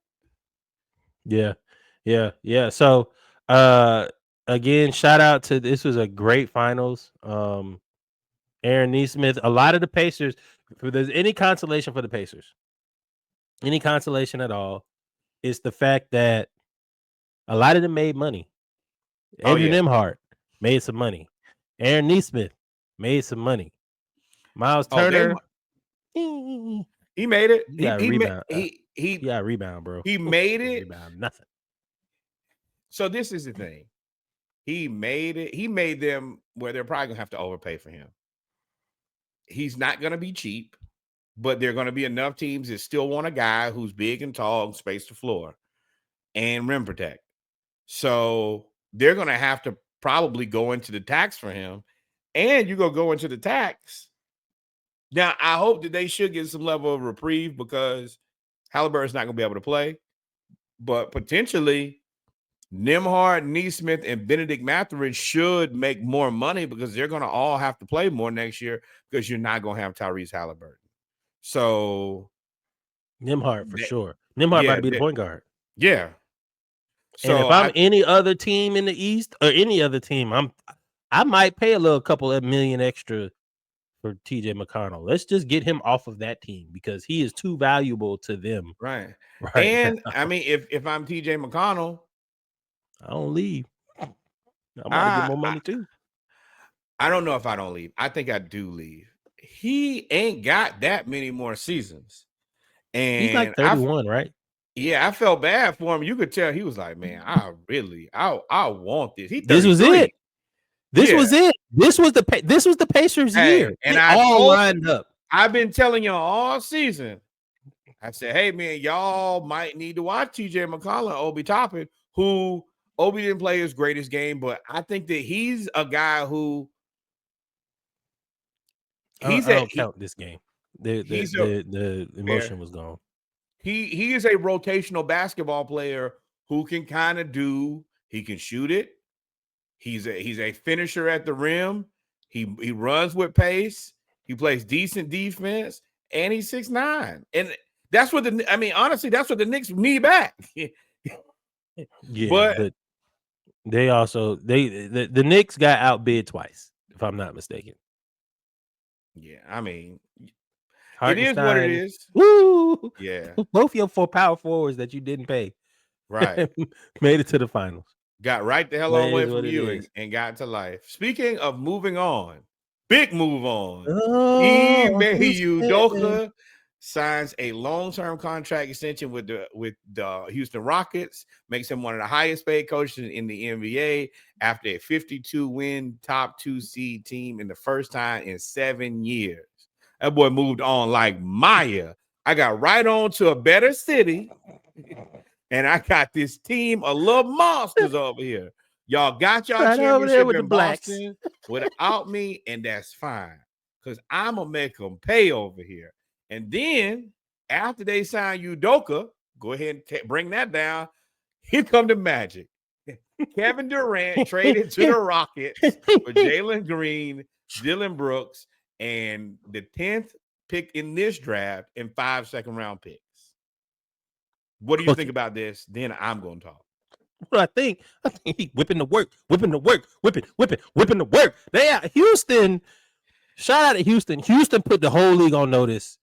Yeah. So again, shout out to, this was a great finals. Aaron Neesmith, a lot of the Pacers, if there's any consolation for the Pacers, any consolation at all, is the fact that a lot of them made money. Andrew Nembhard made some money. Aaron Neesmith made some money. Miles Turner, he made it. He got a rebound. He got a rebound, bro. He made it. Rebound, nothing. So this is the thing. He made it. He made them where they're probably gonna have to overpay for him. He's not gonna be cheap, but there are gonna be enough teams that still want a guy who's big and tall and space the floor and rim protect. So they're gonna have to probably go into the tax for him, and you're gonna go into the tax. Now, I hope that they should get some level of reprieve because Haliburton's not gonna be able to play, but potentially Nembhard, Neesmith, and Benedict Mathurin should make more money because they're going to all have to play more next year because you're not going to have Tyrese Haliburton. So Nembhard for sure. Nembhard about to be the point guard. Yeah. So and if I'm any other team in the East or any other team, I might pay a couple of million extra for TJ McConnell. Let's just get him off of that team because he is too valuable to them. Right. And I mean, if I'm TJ McConnell, I don't leave. I'm about to get more money too. I don't know if I don't leave. I think I do leave. He ain't got that many more seasons. And he's like 31, right? Yeah, I felt bad for him. You could tell he was like, man, I want this. This was it. This was it. This was the Pacers year. And I all lined up. I've been telling y'all all season. I said, hey man, y'all might need to watch TJ McConnell and Obi Toppin, who Obi didn't play his greatest game, but I think that he's a guy who I don't count this game. The emotion was gone. He is a rotational basketball player who can kind of he can shoot it. He's a finisher at the rim. He runs with pace. He plays decent defense, and he's 6'9". And that's what honestly, that's what the Knicks need back. Yeah, but they also the Knicks got outbid twice, if I'm not mistaken. Yeah, I mean, it is what it is. Woo! Yeah, both your 4 power forwards that you didn't pay, right, made it to the finals. Got right the hell away from you and got to life. Speaking of moving on, big move on. Ime Udoka signs a long-term contract extension with the Houston Rockets, makes him one of the highest paid coaches in the NBA after a 52-win top 2 seed team in the first time in 7 years. That boy moved on like Maya. I got right on to a better city, and I got this team of little monsters over here. Y'all got y'all Right over there championship with in the blacks. Boston without me, and that's fine, because I'm going to make them pay over here. And then after they sign Udoka, go ahead and bring that down. Here come the magic. Kevin Durant traded to the Rockets for Jalen Green, Dylan Brooks, and the 10th pick in this draft and 5 second-round picks. What do you think about this? Then I'm going to talk. What I think he whipping the work. Whipping the work. They are Houston. Shout out to Houston. Houston put the whole league on notice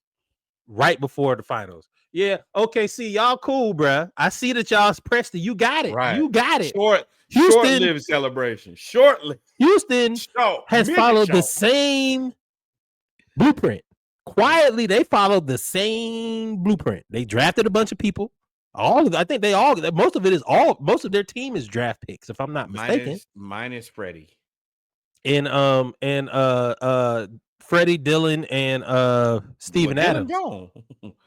right before the finals. Yeah, OKC, y'all cool, bruh. I see that y'all's Preston. You got it. Right. You got it. Short-lived celebration. Short-lived. Houston has followed the same blueprint. Quietly, they followed the same blueprint. They drafted a bunch of people. Most of their team is draft picks, if I'm not mistaken. Minus Freddie. And Freddie, Dylan, and Steven Adams. Gone.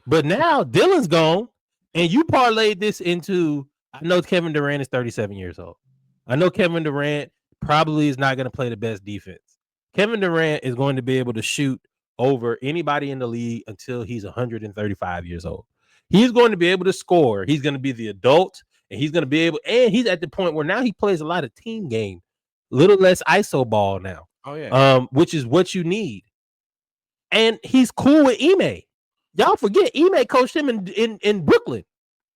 But now Dylan's gone, and you parlayed this into, I know Kevin Durant is 37 years old. I know Kevin Durant probably is not going to play the best defense. Kevin Durant is going to be able to shoot over anybody in the league until he's 135 years old. He's going to be able to score. He's going to be the adult, and he's going to be able, and he's at the point where now he plays a lot of team game, little less ISO ball now. Oh yeah. Which is what you need. And he's cool with Ime. Y'all forget Ime coached him in Brooklyn.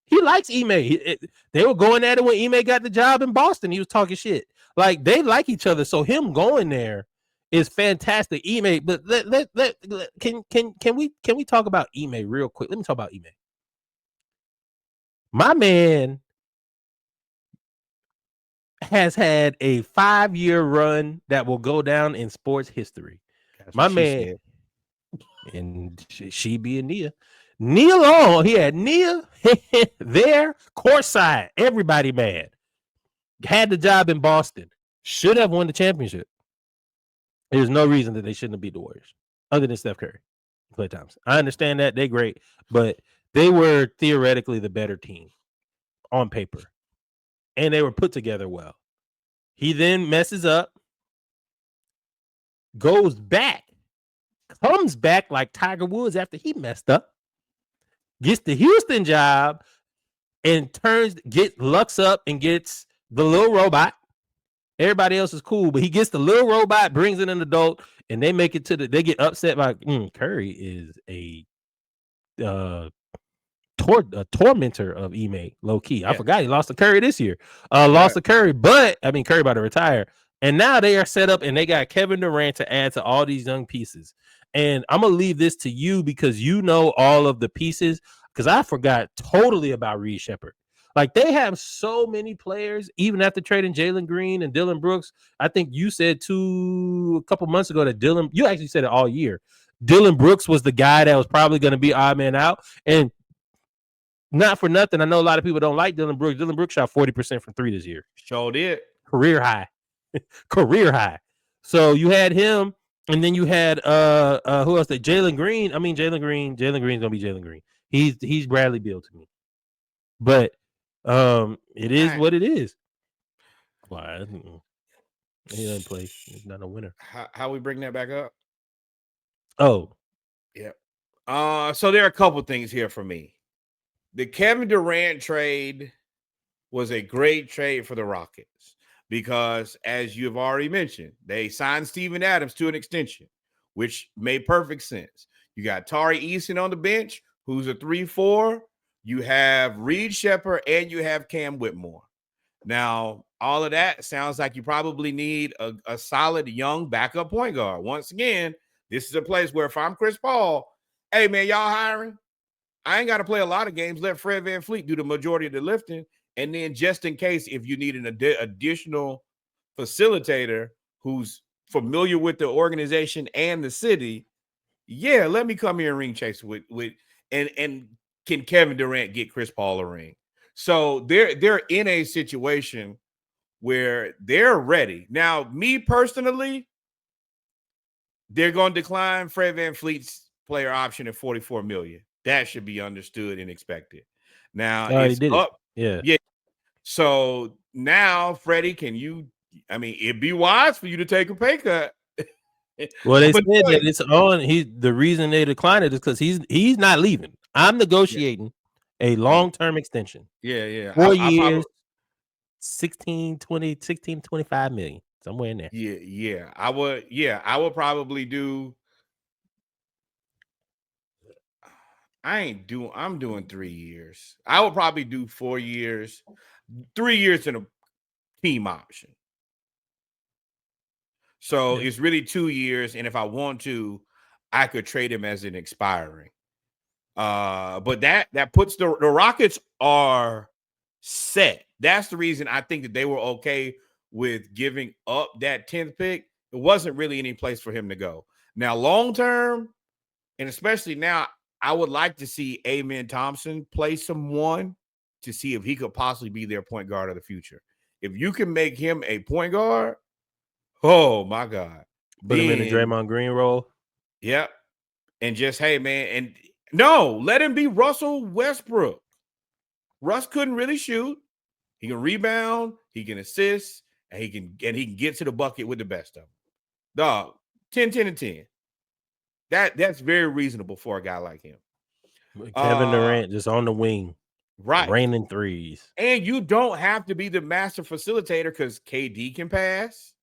He likes Ime. They were going at it when Ime got the job in Boston. He was talking shit. Like, they like each other. So him going there is fantastic. Ime, but can we talk about Ime real quick? Let me talk about Ime. My man has had a 5-year run that will go down in sports history. My man, and she being Nia. Nia Long, he had Nia there, courtside, everybody mad. Had the job in Boston. Should have won the championship. There's no reason that they shouldn't have beat the Warriors, other than Steph Curry, Klay Thompson. I understand that. They're great, but they were theoretically the better team on paper. And they were put together well. He then messes up, goes back, comes back like Tiger Woods after he messed up, gets the Houston job, and lucks up and gets the little robot. Everybody else is cool, but he gets the little robot, brings in an adult, and they make it they get upset by Curry is a tormentor of Ime, low key. I forgot he lost to Curry this year. Lost to Curry, but I mean Curry about to retire. And now they are set up and they got Kevin Durant to add to all these young pieces. And I'm gonna leave this to you because you know all of the pieces. Because I forgot totally about Reed Shepherd. Like, they have so many players, even after trading Jalen Green and Dylan Brooks. I think you said a couple months ago that you actually said it all year. Dylan Brooks was the guy that was probably going to be odd man out. And not for nothing, I know a lot of people don't like Dylan Brooks. Dylan Brooks shot 40% from 3 this year. Sure did. Career high. Career high. So you had him, and then you had who else? Jalen Green. I mean, Jalen Green's gonna be Jalen Green. He's Bradley Beal to me. But it is what it is. Why? He doesn't play. He's not a winner. How we bring that back up? Oh. Yeah. So there are a couple things here for me. The Kevin Durant trade was a great trade for the Rockets because, as you've already mentioned, they signed Steven Adams to an extension, which made perfect sense. You got Tari Eason on the bench, who's a 3-4. You have Reed Shepherd and you have Cam Whitmore. Now, all of that sounds like you probably need a solid young backup point guard. Once again, this is a place where if I'm Chris Paul, hey, man, y'all hiring? I ain't got to play a lot of games. Let Fred VanVleet do the majority of the lifting. And then just in case, if you need an additional facilitator who's familiar with the organization and the city, Yeah, let me come here and ring chase with and can Kevin Durant get Chris Paul a ring? So they're in a situation where they're ready. Now, me personally, they're going to decline Fred VanVleet's player option at $44 million. That should be understood and expected. Now it's up. Yeah. So now, Freddie, it'd be wise for you to take a pay cut. Well, they said that it's on. The reason they declined it is because he's not leaving. I'm negotiating a long-term extension. Yeah. 4 years, 16, 20, 16, 25 million, somewhere in there. Yeah. I would probably do. I'm doing 3 years. I would probably do 4 years, 3 years in a team option. So it's really 2 years, and if I want to, I could trade him as an expiring. But that puts the Rockets are set. That's the reason I think that they were okay with giving up that 10th pick. It wasn't really any place for him to go. Now, long term, and especially now, I would like to see Amen Thompson play someone to see if he could possibly be their point guard of the future. If you can make him a point guard, oh my God. Put him in the Draymond Green role. Yep. And just, hey, man, and no, let him be Russell Westbrook. Russ couldn't really shoot. He can rebound, he can assist, and he can get to the bucket with the best of them. Dog, 10, 10, and 10. That's very reasonable for a guy like him. Kevin Durant just on the wing, right? Raining threes, and you don't have to be the master facilitator because KD can pass,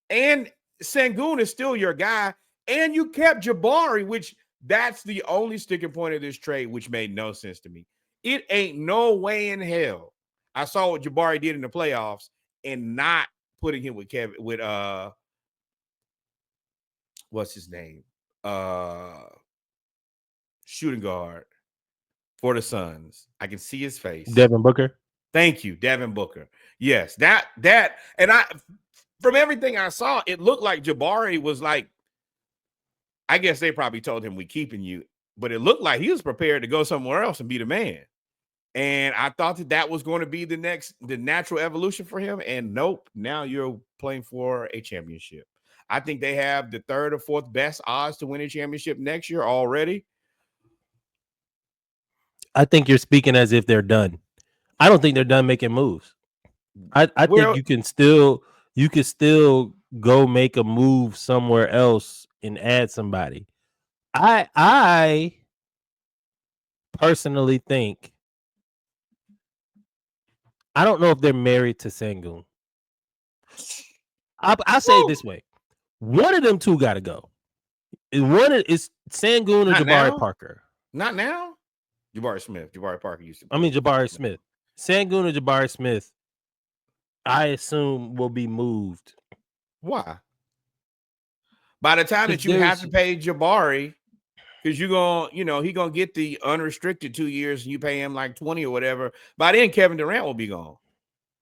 and Sengun is still your guy, and you kept Jabari, which that's the only sticking point of this trade, which made no sense to me. It ain't no way in hell I saw what Jabari did in the playoffs and not putting him with what's his name? Shooting guard for the Suns. I can see his face. Devin Booker. Thank you, Devin Booker. Yes, that and from everything I saw, it looked like Jabari was like, I guess they probably told him we keeping you, but it looked like he was prepared to go somewhere else and be the man. And I thought that was going to be the natural evolution for him. And nope, now you're playing for a championship. I think they have the third or fourth best odds to win a championship next year already. I think you're speaking as if they're done. I don't think they're done making moves. I think you can still go make a move somewhere else and add somebody. I personally think, I don't know if they're married to Sengun. I'll say it this way. One of them two got to go. One is Sengun or Jabari Parker. Not now. Jabari Smith. Jabari Parker used to. Jabari Smith. Sengun or Jabari Smith, I assume, will be moved. Why? By the time that you have to pay Jabari, because you're going, he going to get the unrestricted 2 years and you pay him like 20 or whatever. By then, Kevin Durant will be gone.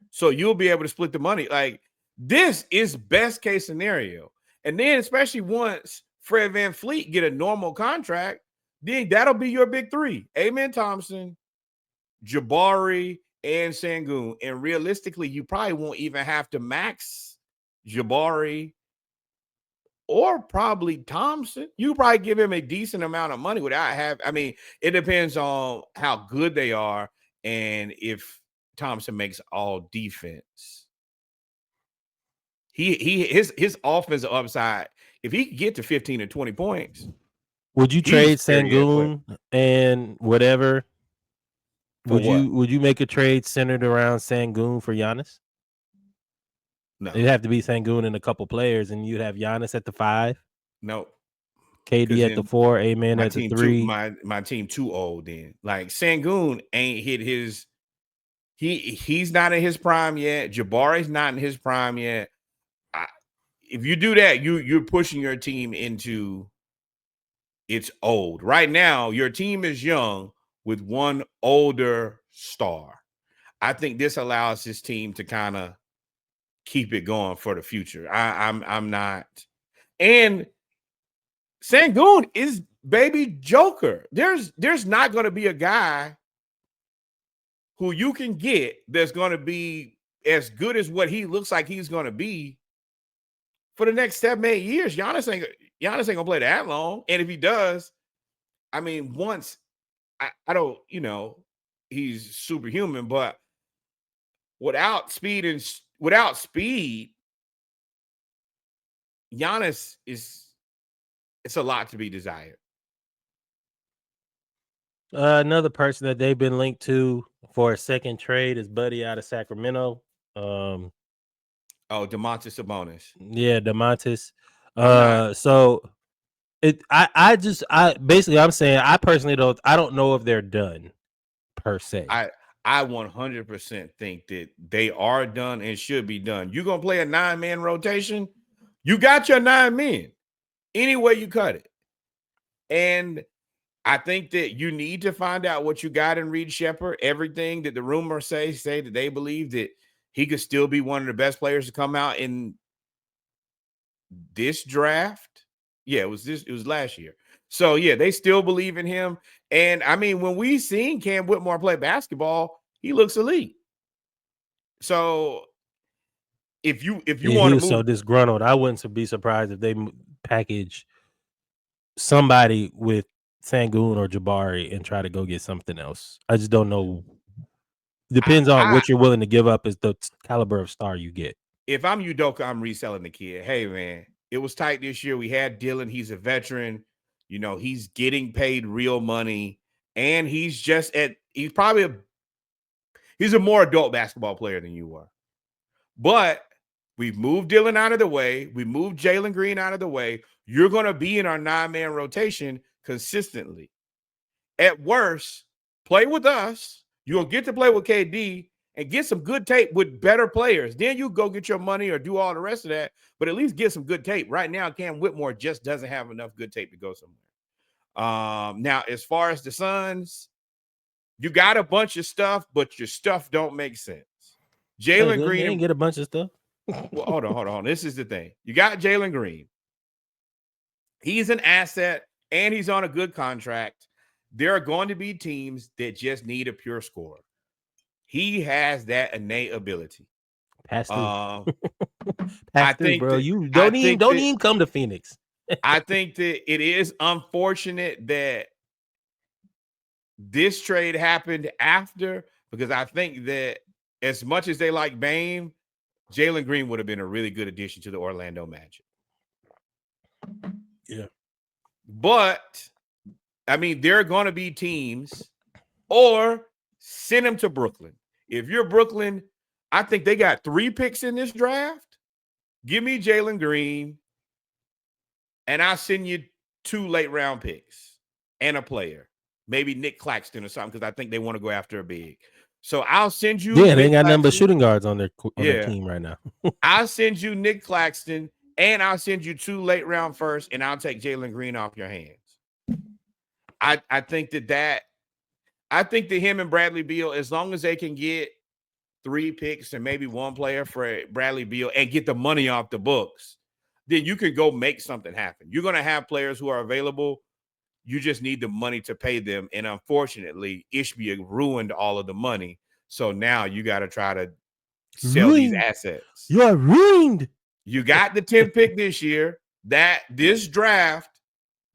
So you'll be able to split the money. Like, this is best case scenario. And then, especially once Fred VanVleet get a normal contract, then that'll be your big three. Amen Thompson, Jabari, and Sengun. And realistically, you probably won't even have to max Jabari or probably Thompson. You probably give him a decent amount of money without it depends on how good they are and if Thompson makes all defense. His offensive upside, if he could get to 15 or 20 points. Would you trade Sengun and whatever? Would you make a trade centered around Sengun for Giannis? No. It'd have to be Sengun and a couple players, and you'd have Giannis at the 5. No. KD at the 4, Amen at the 3. My team too old then. Like, Sengun ain't hit his he's not in his prime yet. Jabari's not in his prime yet. If you do that, you're pushing your team into it's old. Right now, your team is young with one older star. I think this allows his team to kind of keep it going for the future. I'm not. And Sengun is baby Joker. There's not going to be a guy who you can get that's going to be as good as what he looks like he's going to be for the next 7-8 years. Giannis ain't gonna play that long, and if he does, I mean, once I don't, he's superhuman, but without speed, Giannis it's a lot to be desired. Another person that they've been linked to for a second trade is Buddy out of Sacramento. Domantas Sabonis. Yeah, Domantas. So I'm saying I personally don't know if they're done per se. I 100% think that they are done and should be done. You're gonna play a 9-man rotation. You got your 9 men. Any way you cut it. And I think that you need to find out what you got in Reed Shepherd. Everything that the rumors say that they believe that he could still be one of the best players to come out in this draft. Yeah, it was last year. So yeah, they still believe in him. And I mean, when we seen Cam Whitmore play basketball, he looks elite. So if you want to move, so disgruntled, I wouldn't be surprised if they package somebody with Sengun or Jabari and try to go get something else. I just don't know. Depends on what you're willing to give up as the caliber of star you get. If I'm Udoka, I'm reselling the kid. Hey man, it was tight this year. We had Dylan. He's a veteran. He's getting paid real money, and he's a more adult basketball player than you are. But we've moved Dylan out of the way. We moved Jalen Green out of the way. You're going to be in our 9-man rotation consistently. At worst, play with us. You'll get to play with KD and get some good tape with better players. Then you go get your money or do all the rest of that, but at least get some good tape. Right now, Cam Whitmore just doesn't have enough good tape to go somewhere. Now, as far as the Suns, you got a bunch of stuff, but your stuff don't make sense. Jalen Green didn't get a bunch of stuff. Well, hold on. This is the thing. You got Jalen Green. He's an asset, and he's on a good contract. There are going to be teams that just need a pure scorer. He has that innate ability. Pass through. Pass through, bro. You don't even come to Phoenix. I think that it is unfortunate that this trade happened after, because I think that as much as they like Bame, Jalen Green would have been a really good addition to the Orlando Magic. Yeah. But, I mean, there are going to be teams, or send him to Brooklyn. If you're Brooklyn, I think they got 3 picks in this draft. Give me Jalen Green, and I'll send you 2 late-round picks and a player. Maybe Nick Claxton or something, because I think they want to go after a big. So I'll send you. Yeah, they ain't got nothing but shooting guards on their team right now. I'll send you Nick Claxton, and I'll send you 2 late-round firsts, and I'll take Jalen Green off your hands. I think that him and Bradley Beal, as long as they can get 3 picks and maybe 1 player for Bradley Beal and get the money off the books, then you can go make something happen. You're going to have players who are available. You just need the money to pay them. And unfortunately, Ishbia ruined all of the money. So now you got to try to sell these assets. You are ruined. You got the 10th pick this year. This draft,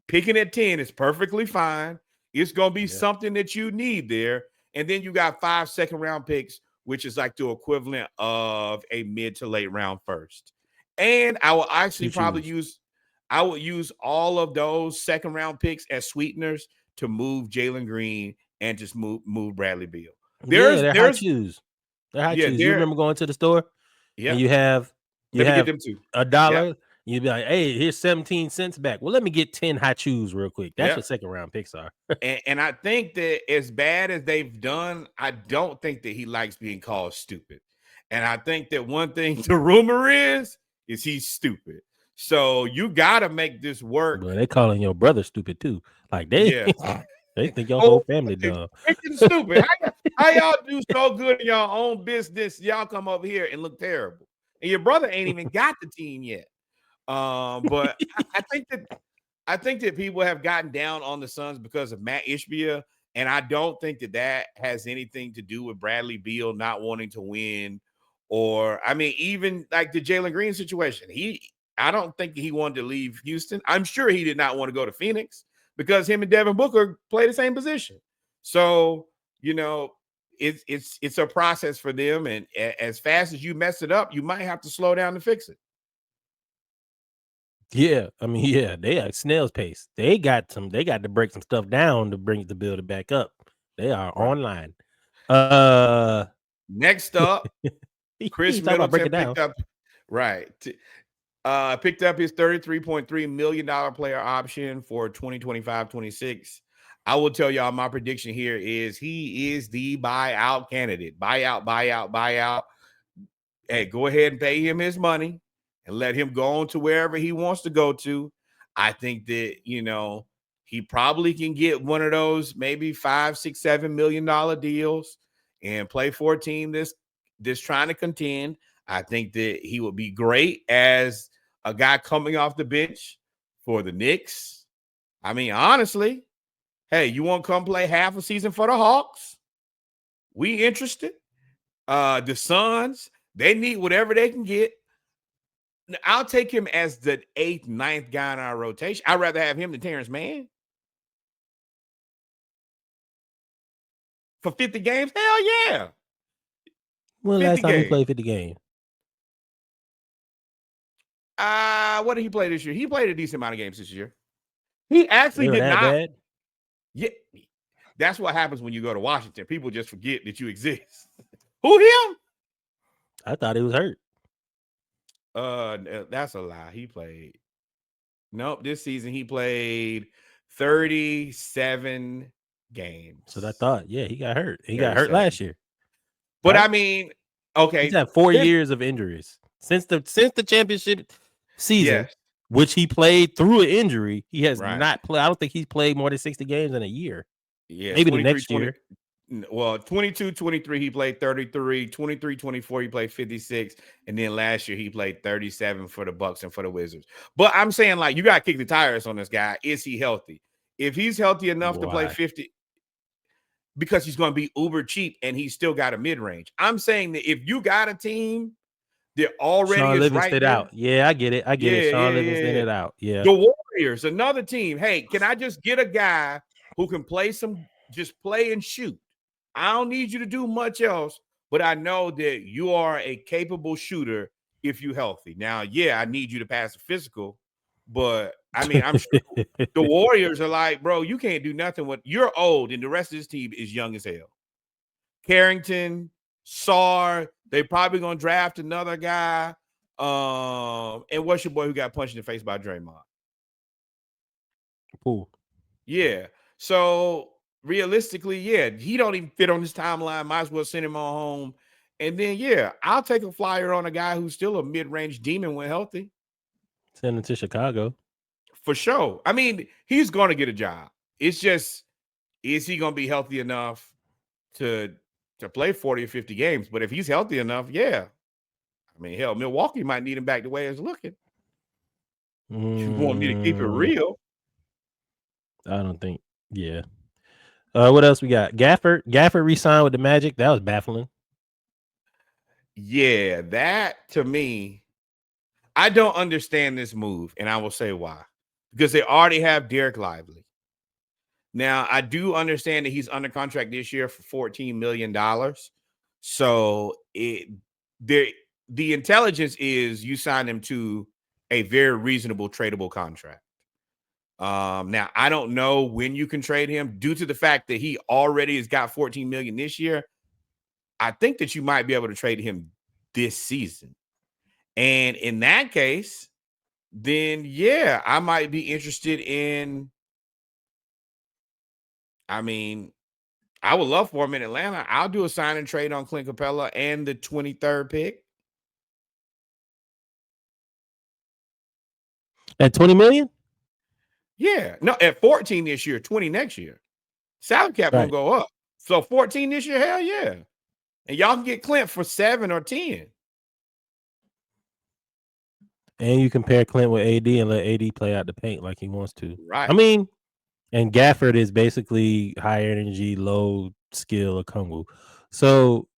picking at 10 is perfectly fine. It's going to be something that you need there. And then you got 5 second-round picks, which is like the equivalent of a mid to late round first. And I will actually I would use all of those second-round picks as sweeteners to move Jalen Green and just move Bradley Beal. They're high shoes. They're high shoes. You remember going to the store? Yeah. And you have get them too. $1. Yeah. You'd be like, hey, here's 17 cents back. Well, let me get 10 high shoes real quick. That's what second-round picks are. and I think that as bad as they've done, I don't think that he likes being called stupid. And I think that one thing the rumor is he's stupid. So you got to make this work. Well, they calling your brother stupid too. Like they think your whole family dumb. Freaking stupid. How y'all do so good in your own business? Y'all come over here and look terrible. And your brother ain't even got the team yet. But I think that I think that people have gotten down on the Suns because of Matt Ishbia, and I don't think that has anything to do with Bradley Beal not wanting to win, or I mean, even like the Jalen Green situation. I don't think he wanted to leave Houston. I'm sure he did not want to go to Phoenix because him and Devin Booker play the same position. So, you know, it's a process for them, and as fast as you mess it up, you might have to slow down to fix it. Yeah, I mean, yeah, they are snail's pace. They got to break some stuff down to build it back up. They are online. Next up, Khris Middleton picked up his $33.3 million player option for 2025-26. I will tell y'all my prediction here is he is the buyout candidate. Buyout. Hey, go ahead and pay him his money and let him go on to wherever he wants to go to. I think that, you know, he probably can get one of those maybe $5, $6, $7 million deals and play for a team that's trying to contend. I think that he would be great as a guy coming off the bench for the Knicks. I mean, honestly, hey, you want to come play half a season for the Hawks? We interested. The Suns, they need whatever they can get. I'll take him as the 8th, 9th guy in our rotation. I'd rather have him than Terrence Mann. For 50 games? Hell yeah. When last time he played 50 games? What did he play this year? He played a decent amount of games this year. He actually did not. Bad? Yeah, that's what happens when you go to Washington. People just forget that you exist. Who, him? I thought he was hurt. That's a lie. He played. Nope, this season he played 37 games. So I thought, yeah, he got hurt. He got hurt last year. But right? I mean, okay, he's had 4 years of injuries since the championship season, which he played through an injury. He has not played. I don't think he's played more than 60 games in a year. Yeah, maybe the next year. Well, 22-23, he played 33. 23-24, he played 56. And then last year, he played 37 for the Bucks and for the Wizards. But I'm saying, like, you got to kick the tires on this guy. Is he healthy? If he's healthy enough to play 50, because he's going to be uber cheap and he's still got a mid-range. I'm saying that if you got a team that already Sean is Livingston right out. Yeah, I get it. Sean Livingston it out. Yeah. The Warriors, another team. Hey, can I just get a guy who can just play and shoot? I don't need you to do much else, but I know that you are a capable shooter if you're healthy. Now, yeah, I need you to pass the physical, but I mean, I'm sure the Warriors are like, bro, you can't do nothing with you're old, and the rest of this team is young as hell. Carrington, Sarr, they probably gonna draft another guy. And what's your boy who got punched in the face by Draymond? Ooh. Yeah. So realistically, yeah, he don't even fit on this timeline. Might as well send him on home. And then, yeah, I'll take a flyer on a guy who's still a mid-range demon when healthy. Send him to Chicago. For sure. I mean, he's going to get a job. It's just, is he going to be healthy enough to play 40 or 50 games? But if he's healthy enough, yeah. I mean, hell, Milwaukee might need him back the way it's looking. You want me to keep it real? I don't think. Yeah. What else we got? Gafford re-signed with the Magic. That was baffling. Yeah, that to me, I don't understand this move, and I will say why. Because they already have Derek Lively. Now, I do understand that he's under contract this year for $14 million. So the intelligence is you sign him to a very reasonable tradable contract. Now, I don't know when you can trade him due to the fact that he already has got $14 million this year. I think that you might be able to trade him this season. And in that case, then, yeah, I might be interested in, I mean, I would love for him in Atlanta. I'll do a sign and trade on Clint Capella and the 23rd pick. At $20 million? Yeah. No, at 14 this year, 20 next year. Salary cap won't go up. So 14 this year, hell yeah. And y'all can get Clint for 7 or 10. And you compare Clint with AD and let AD play out the paint like he wants to. Right. I mean, and Gafford is basically high energy, low skill Okongwu. So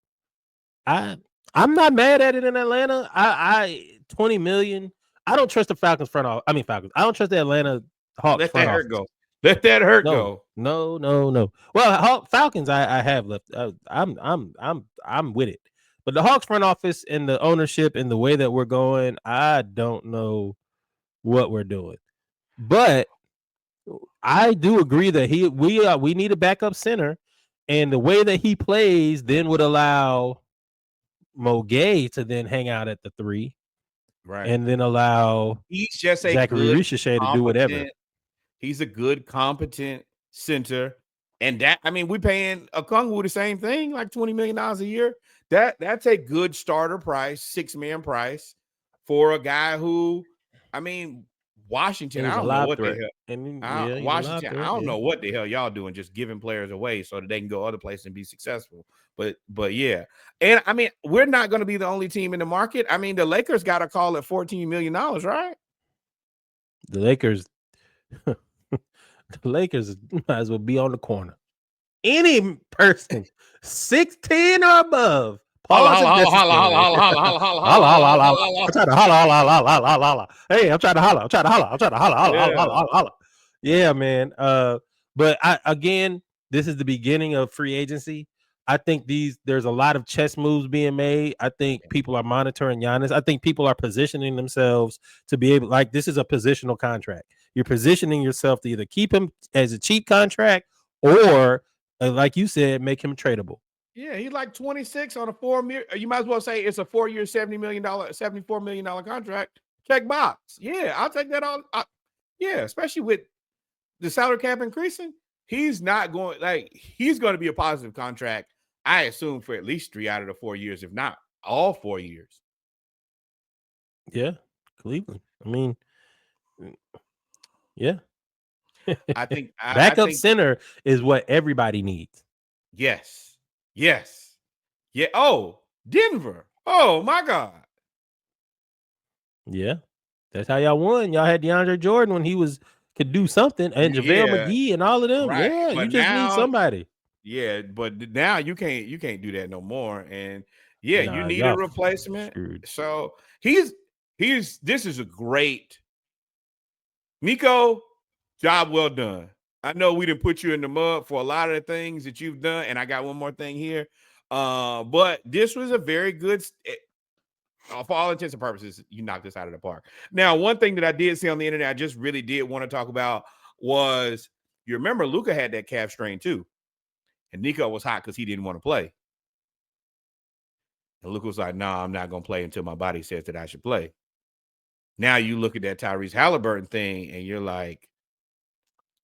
I'm not mad at it in Atlanta. I 20 million. I don't trust the Falcons front office. I mean Falcons. I don't trust the Atlanta Hawks Let front that office. hurt go. Let that hurt go. No. Well, Falcons I have left. I'm with it. But the Hawks front office and the ownership and the way that we're going, I don't know what we're doing. But I do agree that we need a backup center, and the way that he plays then would allow Mo Gay to then hang out at the 3, right, and then allow he's just a Zachary good, Ricochet to do whatever. He's a good, competent center, and that we paying Okongwu the same thing, like $20 million a year. That's a good starter price, 6-man price for a guy who, Washington. I don't know what the hell. And Washington, I don't know what the hell y'all doing, just giving players away so that they can go other places and be successful. But yeah, and we're not going to be the only team in the market. The Lakers got a call at $14 million, right? The Lakers might as well be on the corner. Any person 6'10" or above. I'm trying to holla. Hey, I'm trying to holla. Yeah, man. But again, this is the beginning of free agency. I think there's a lot of chess moves being made. I think people are monitoring Giannis. I think people are positioning themselves to be able, like, this is a positional contract. You're positioning yourself to either keep him as a cheap contract or, like you said, make him tradable. Yeah, he's like 26 on a 4-year. You might as well say it's a 4-year, $74 million contract. Check box. Yeah, I'll take that on. Yeah, especially with the salary cap increasing, he's not going he's going to be a positive contract. I assume for at least 3 out of the 4 years, if not all 4 years. Yeah, Cleveland. Yeah. I think backup center is what everybody needs. Yes. Yeah. Oh, Denver. Oh my God. Yeah. That's how y'all won. Y'all had DeAndre Jordan when he could do something, and JaVale McGee and all of them. Right. Yeah, but you just need somebody. Yeah, but now you can't do that no more. And you need a replacement. Screwed. So this is a great Nico, job well done. I know we didn't put you in the mud for a lot of the things that you've done, and I got one more thing here. But this was a very good, for all intents and purposes, you knocked this out of the park. Now, one thing that I did see on the internet, I just really did want to talk about was, you remember Luka had that calf strain too, and Nico was hot because he didn't want to play. And Luka was like, "No, I'm not going to play until my body says that I should play." Now you look at that Tyrese Haliburton thing, and you're like,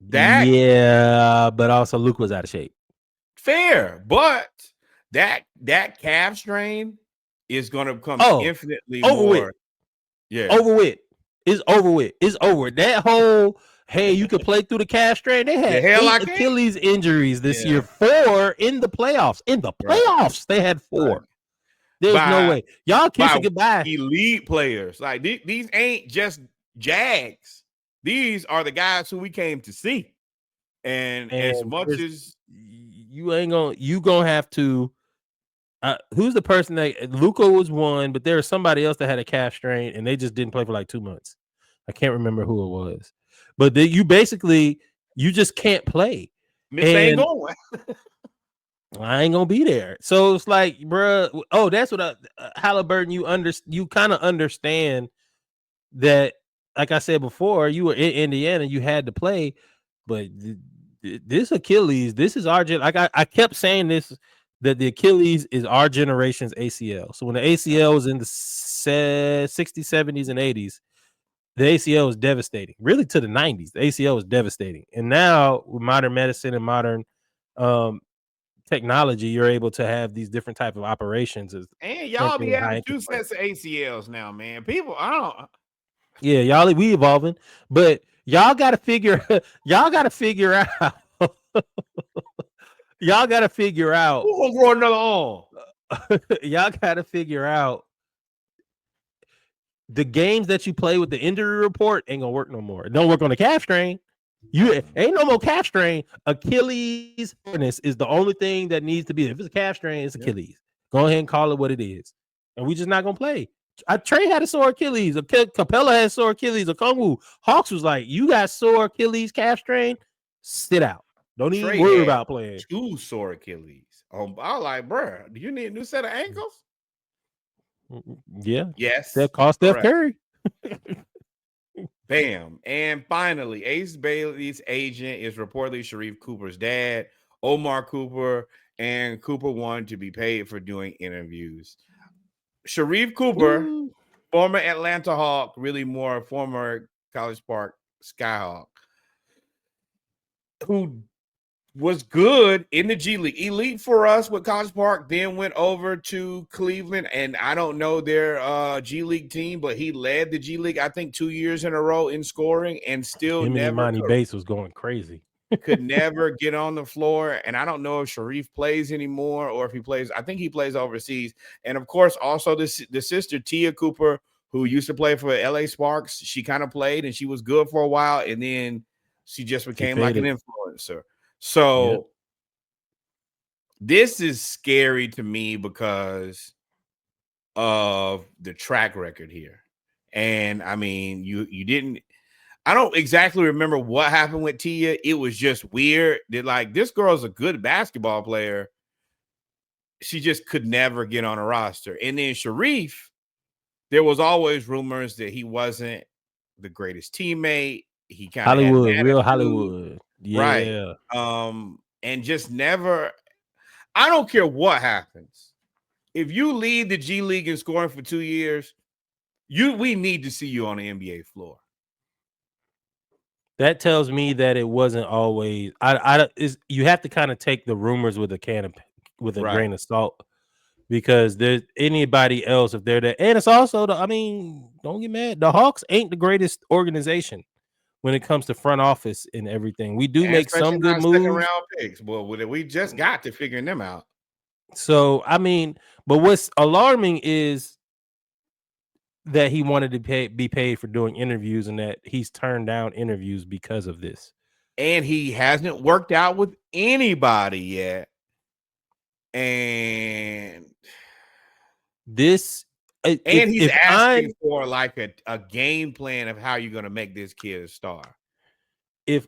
that. Yeah, but also Luke was out of shape. Fair, but that calf strain is going to become infinitely over more. With. Yeah, over with. It's over with. It's over. That whole you could play through the calf strain. They had 8 Achilles injuries this year. 4 in the playoffs. They had 4. There's no way. Y'all kissing goodbye. Elite players. Like these ain't just Jags. These are the guys who we came to see. And as much as you gonna have to. Who's the person that Luka was one, but there was somebody else that had a calf strain and they just didn't play for like 2 months. I can't remember who it was, but you just can't play. Ain't going. I ain't gonna be there. So it's like, bruh. Oh, that's what Haliburton. You kind of understand that. Like I said before, you were in Indiana, you had to play, but this Achilles, this is our like I kept saying this, that the Achilles is our generation's ACL. So when the ACL was in the 60s, 70s, and 80s, the ACL was devastating. Really, to the 90s, the ACL was devastating. And now with modern medicine and modern technology, you're able to have these different type of operations. And y'all be having 2 sets of ACLs now, man. People, I don't. Yeah, y'all, we evolving, but y'all got to figure out. Y'all got to figure out. Who's gonna grow another arm? Y'all got to figure out the games that you play with the injury report ain't gonna work no more. It don't work on the calf strain. You ain't no more calf strain. Achilles is the only thing that needs to be. If it's a calf strain, it's Achilles. Go ahead and call it what it is. And we just not gonna play. Trey had a sore Achilles. Capella had sore Achilles. Okongwu. Hawks was like, you got sore Achilles calf strain. Sit out. Don't even worry about playing. 2 sore Achilles. I was like, bro, do you need a new set of ankles? Yeah. Yes. That cost Steph Curry. Bam. And finally, Ace Bailey's agent is reportedly Sharife Cooper's dad, Omar Cooper, and Cooper wanted to be paid for doing interviews. Sharife Cooper, former Atlanta Hawk, really more former College Park Skyhawk, who was good in the G League, elite for us with College Park, then went over to Cleveland, and I don't know their G League team, but he led the G League, I think, 2 years in a row in scoring, and still Imani Bates was going crazy. Could never get on the floor, and I don't know if Sharife plays anymore or if he plays. I think he plays overseas, and of course, also the sister Tia Cooper, who used to play for LA Sparks. She kind of played, and she was good for a while, and then she just became like an influencer. So this is scary to me because of the track record here. And I mean, you didn't, I don't exactly remember what happened with Tia. It was just weird that like this girl's a good basketball player. She just could never get on a roster. And then Sharife, there was always rumors that he wasn't the greatest teammate. He kind of Hollywood, real Hollywood. Yeah. Right. And just never, I don't care what happens. If you lead the G League in scoring for 2 years, we need to see you on the NBA floor. That tells me that it wasn't always. You have to kind of take the rumors with a grain of salt, because there's anybody else if they're there, and it's also don't get mad. The Hawks ain't the greatest organization when it comes to front office and everything. We do make some good moves. Second round picks, but we just got to figuring them out. So but what's alarming is that he wanted to be paid for doing interviews, and that he's turned down interviews because of this. And he hasn't worked out with anybody yet. And this, he's asking for like a game plan of how you're going to make this kid a star. This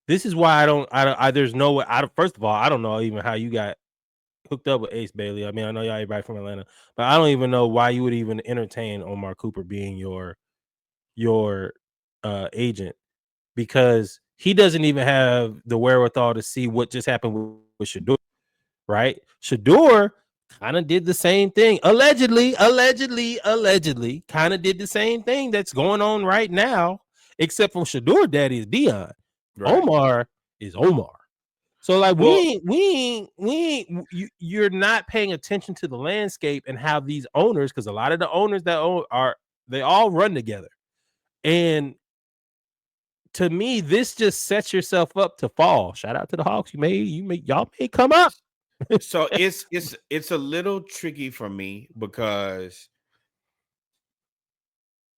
is why there's no way. First of all, I don't know even how you got hooked up with Ace Bailey. I mean, I know y'all everybody from Atlanta, but I don't even know why you would even entertain Omar Cooper being your agent, because he doesn't even have the wherewithal to see what just happened with Shador, right? Shador kind of did the same thing. Allegedly, kind of did the same thing that's going on right now, except for Shador daddy is Dion. Right. Omar is Omar. So like you're not paying attention to the landscape and how these owners, because a lot of the owners that they all run together. And to me, this just sets yourself up to fall. Shout out to the Hawks. Y'all may come up. So it's a little tricky for me because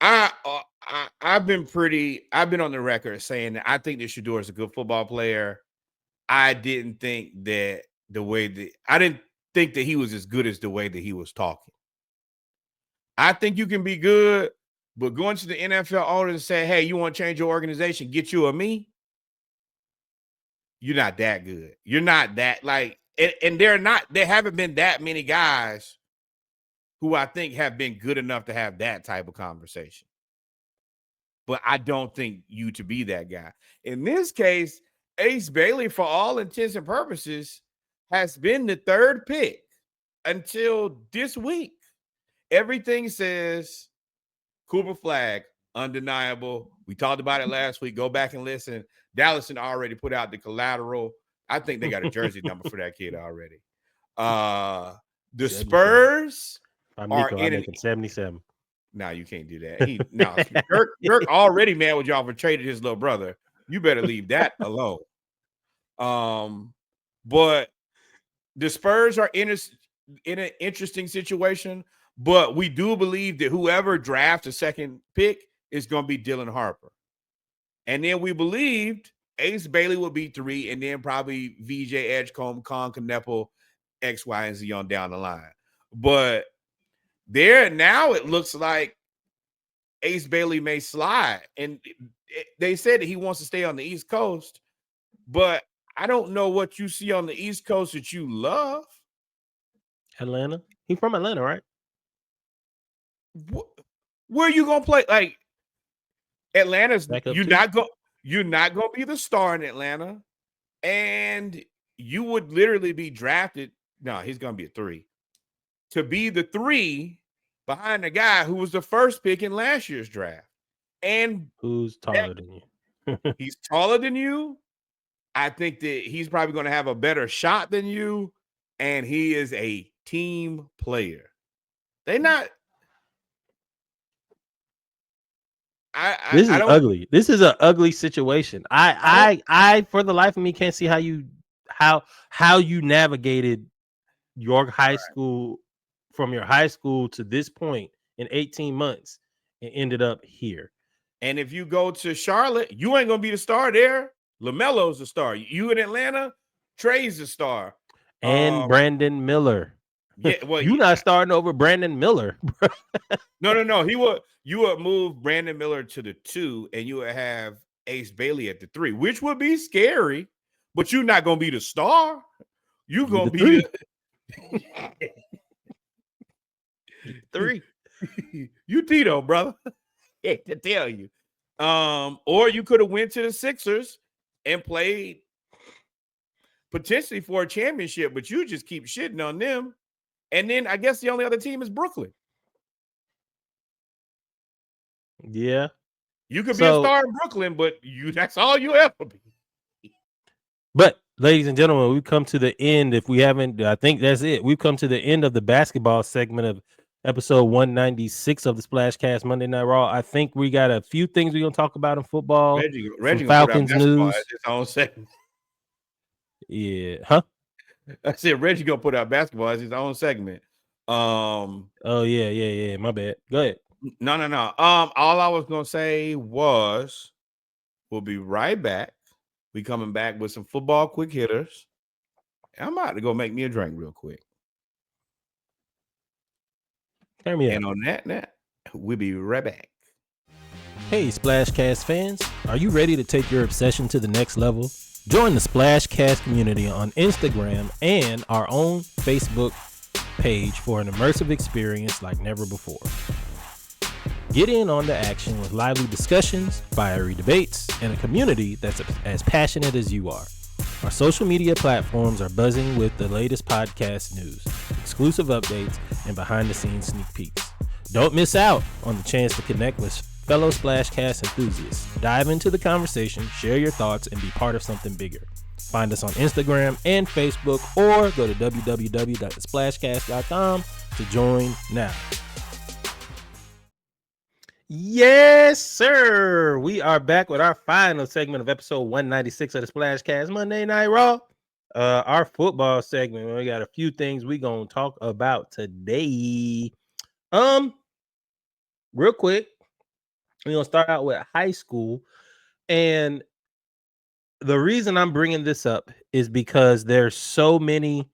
I've been on the record saying that I think that Shador is a good football player. I didn't think that he was as good as the way that he was talking. I think you can be good, but going to the NFL owner and say, hey, you want to change your organization, get you or me? You're not that good. You're not that and there haven't been that many guys who I think have been good enough to have that type of conversation. But I don't think you to be that guy. In this case, Ace Bailey, for all intents and purposes, has been the third pick until this week. Everything says Cooper flag, undeniable. We talked about it last week. Go back and listen. Dallas already put out the collateral. I think they got a jersey number for that kid already. The Spurs are in 77. No, you can't do that. Dirk already mad with y'all for trading his little brother. You better leave that alone. But the Spurs are in an interesting situation But we do believe that whoever drafts a second pick is going to be Dylan Harper. And then we believed Ace Bailey would be 3, and then probably VJ Edgecombe, Con Kneppel, X, Y, and Z on down the line. But there now it looks like Ace Bailey may slide. And they said that he wants to stay on the East Coast, but I don't know what you see on the East Coast that you love. Atlanta. He's from Atlanta, right? Where are you gonna play? Like Atlanta's, you're too. not gonna be the star in Atlanta, and you would literally be drafted. No, he's gonna be a 3 to be the 3 behind the guy who was the first pick in last year's draft, and who's taller than you. He's taller than you. I think that he's probably going to have a better shot than you, and he is a team player. They not. This is ugly. This is an ugly situation. I for the life of me can't see how you navigated your high school from your high school to this point in 18 months and ended up here. And if you go to Charlotte, you ain't gonna be the star there. LaMelo's the star. You in Atlanta, Trey's the star, and Brandon Miller. Yeah, well, you're not starting over Brandon Miller. No. You would move Brandon Miller to the 2, and you would have Ace Bailey at the 3, which would be scary. But you're not gonna be the star. You're gonna be the 3. You Tito, brother. Hate to tell you. Or you could have went to the Sixers and played potentially for a championship, but you just keep shitting on them. And then I guess the only other team is Brooklyn. Yeah. You could be a star in Brooklyn, but that's all you ever be. But ladies and gentlemen, we've come to the end. If we haven't, I think that's it. We've come to the end of the basketball segment of episode 196 of the SplashCast Monday Night Raw. I think we got a few things we're going to talk about in football. Reggie Falcons news. His own segment. Yeah. Huh? I said Reggie gonna put out basketball as his own segment. Oh yeah. My bad. Go ahead. No. All I was gonna say was we'll be right back. We coming back with some football quick hitters. I'm about to go make me a drink real quick. And on that, we'll be right back. Hey, SplashCast fans, are you ready to take your obsession to the next level? Join the SplashCast community on Instagram and our own Facebook page for an immersive experience like never before. Get in on the action with lively discussions, fiery debates, and a community that's as passionate as you are. Our social media platforms are buzzing with the latest podcast news, exclusive updates, and behind-the-scenes sneak peeks. Don't miss out on the chance to connect with fellow SplashCast enthusiasts. Dive into the conversation, share your thoughts, and be part of something bigger. Find us on Instagram and Facebook, or go to www.splashcast.com to join now. Yes, sir. We are back with our final segment of episode 196 of the SplashCast Monday Night Raw. Our football segment. We got a few things we gonna talk about today. Real quick, we're gonna start out with high school, and the reason I'm bringing this up is because there's so many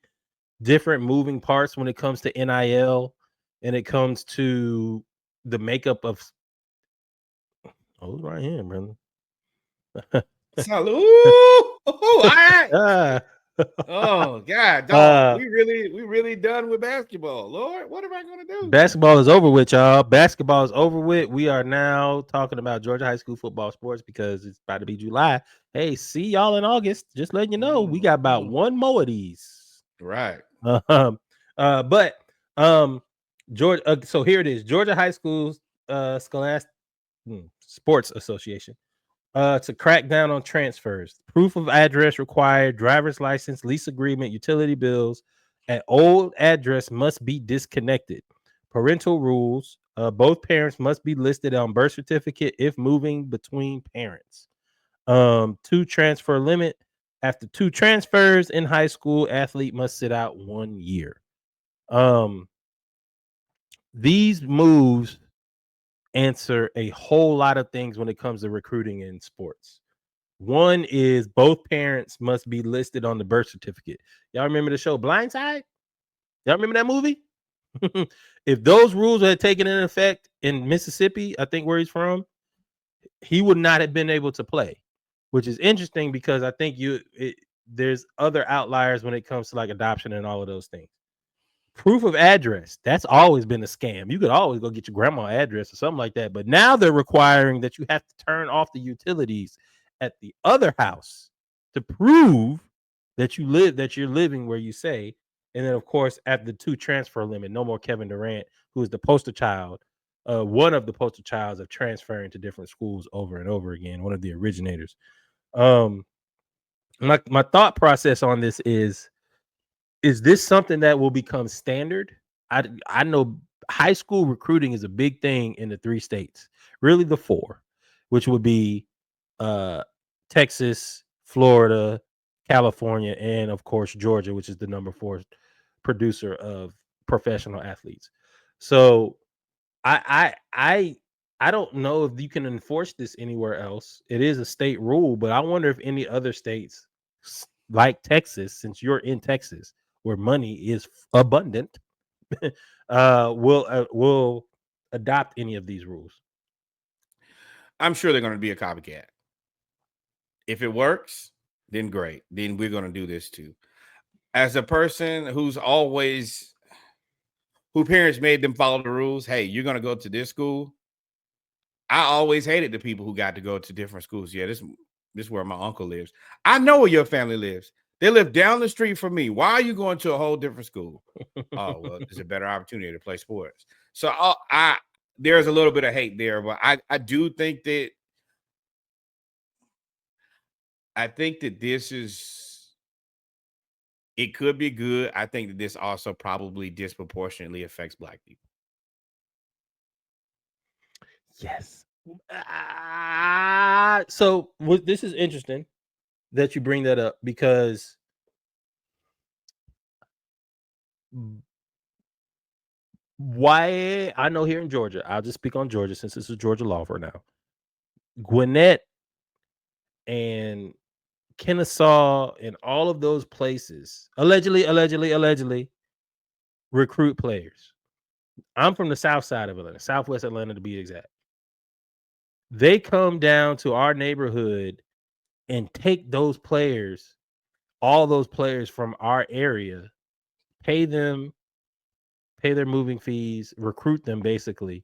different moving parts when it comes to NIL and it comes to the makeup of. Oh, right here, brother. Salud! All right. Oh God, dog. We really done with basketball. Lord, what am I gonna do? Basketball is over with, y'all. Basketball is over with. We are now talking about Georgia high school football sports because it's about to be July. Hey, see y'all in August. Just letting you know, we got about one more of these. Right. Georgia. So here it is. Georgia High School Scholastic Sports Association. To crack down on transfers, proof of address required, driver's license, lease agreement, utility bills at old address must be disconnected. Parental rules, both parents must be listed on birth certificate if moving between parents. 2 transfer limit. After 2 transfers in high school, athlete must sit out 1 year. these moves answer a whole lot of things when it comes to recruiting in sports. One is both parents must be listed on the birth certificate. Y'all remember the show Blindside? Y'all remember that movie? If those rules had taken in effect in Mississippi, I think where he's from, he would not have been able to play, which is interesting because I think there's other outliers when it comes to like adoption and all of those things. Proof of address, that's always been a scam. You could always go get your grandma's address or something like that, but now they're requiring that you have to turn off the utilities at the other house to prove that you're living where you say. And then, of course, at the 2 transfer limit, no more Kevin Durant, who is the poster child, one of the poster childs of transferring to different schools over and over again, one of the originators. My thought process on this is this something that will become standard? I know high school recruiting is a big thing in the 3 states, really the 4, which would be Texas, Florida, California, and of course Georgia, which is the number 4 producer of professional athletes. So I don't know if you can enforce this anywhere else. It is a state rule, but I wonder if any other states like Texas, since you're in Texas where money is abundant, will adopt any of these rules. I'm sure they're going to be a copycat. If it works, then great. Then we're going to do this too. As a person who parents made them follow the rules, hey, you're going to go to this school. I always hated the people who got to go to different schools. Yeah, this is where my uncle lives. I know where your family lives. They live down the street from me. Why are you going to a whole different school? Oh, well, there's a better opportunity to play sports. So there's a little bit of hate there, but I do think that it could be good. I think that this also probably disproportionately affects Black people. Yes. So this is interesting that you bring that up because why I know here in Georgia, I'll just speak on Georgia since this is Georgia law for now. Gwinnett and Kennesaw and all of those places allegedly recruit players. I'm from the south side of Atlanta, Southwest Atlanta to be exact. They come down to our neighborhood and take those players, all those players from our area, pay their moving fees, recruit them basically,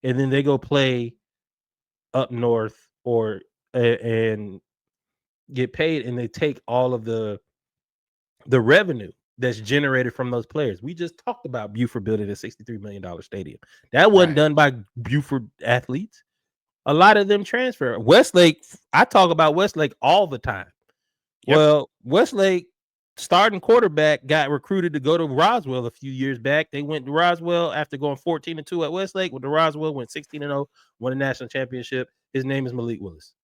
and then they go play up north and get paid, and they take all of the revenue that's generated from those players. We just talked about Buford building a $63 million stadium. That wasn't done by Buford athletes. A lot of them transfer. Westlake, I talk about Westlake all the time. Yep. Well, Westlake starting quarterback got recruited to go to Roswell a few years back. They went to Roswell after going 14-2 at Westlake. With the Roswell went 16-0, won a national championship. His name is Malik Willis.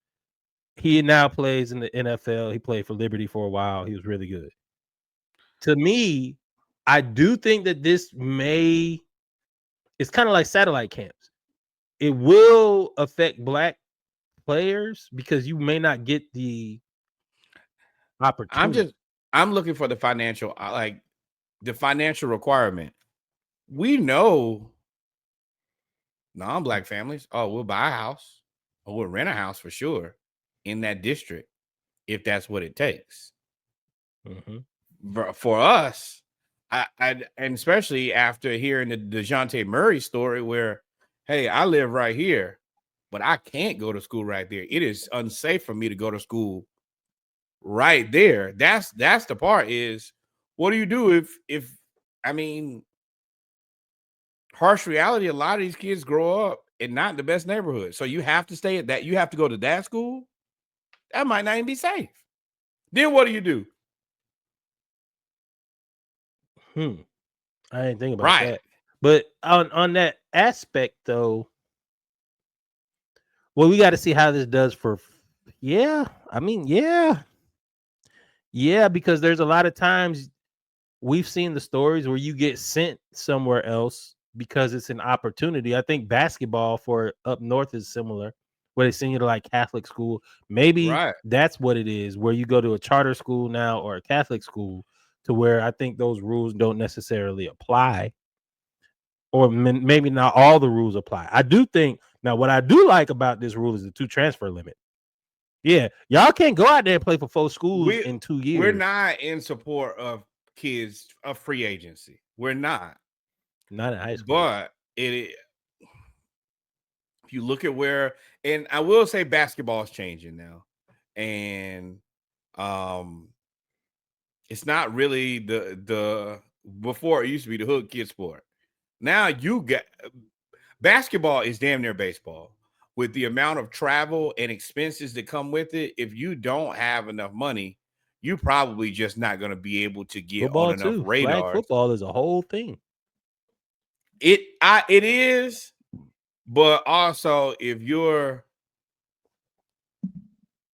He now plays in the NFL. He played for Liberty for a while. He was really good. To me, I do think that it's kind of like satellite camps. It will affect Black players because you may not get the opportunity. I'm looking for the financial requirement. We know non-Black families, we'll buy a house or we'll rent a house for sure in that district if that's what it takes. Mm-hmm. For us, and especially after hearing the DeJounte Murray story where, hey, I live right here, but I can't go to school right there. It is unsafe for me to go to school right there. That's the part is, what do you do if I mean, harsh reality, a lot of these kids grow up in not the best neighborhood. So you have to stay at that. You have to go to that school. That might not even be safe. Then what do you do? I didn't think about that. But on that aspect, though, well, we got to see how this does for. Yeah, because there's a lot of times we've seen the stories where you get sent somewhere else because it's an opportunity. I think basketball for up north is similar, where they send you to like Catholic school. Maybe that's what it is, where you go to a charter school now or a Catholic school, to where I think those rules don't necessarily apply, or maybe not all the rules apply. I do think now what I do like about this rule is the 2 transfer limit. Yeah, y'all can't go out there and play for 4 schools in 2 years. We're not in support of kids of free agency. We're not in high school. But if you look at where, and I will say basketball is changing now, and it's not really the before it used to be the hood kid sport. Now you get basketball is damn near baseball. With the amount of travel and expenses that come with it, if you don't have enough money, you're probably just not going to be able to get football on enough radar. Flag football is a whole thing. It is, but also if you're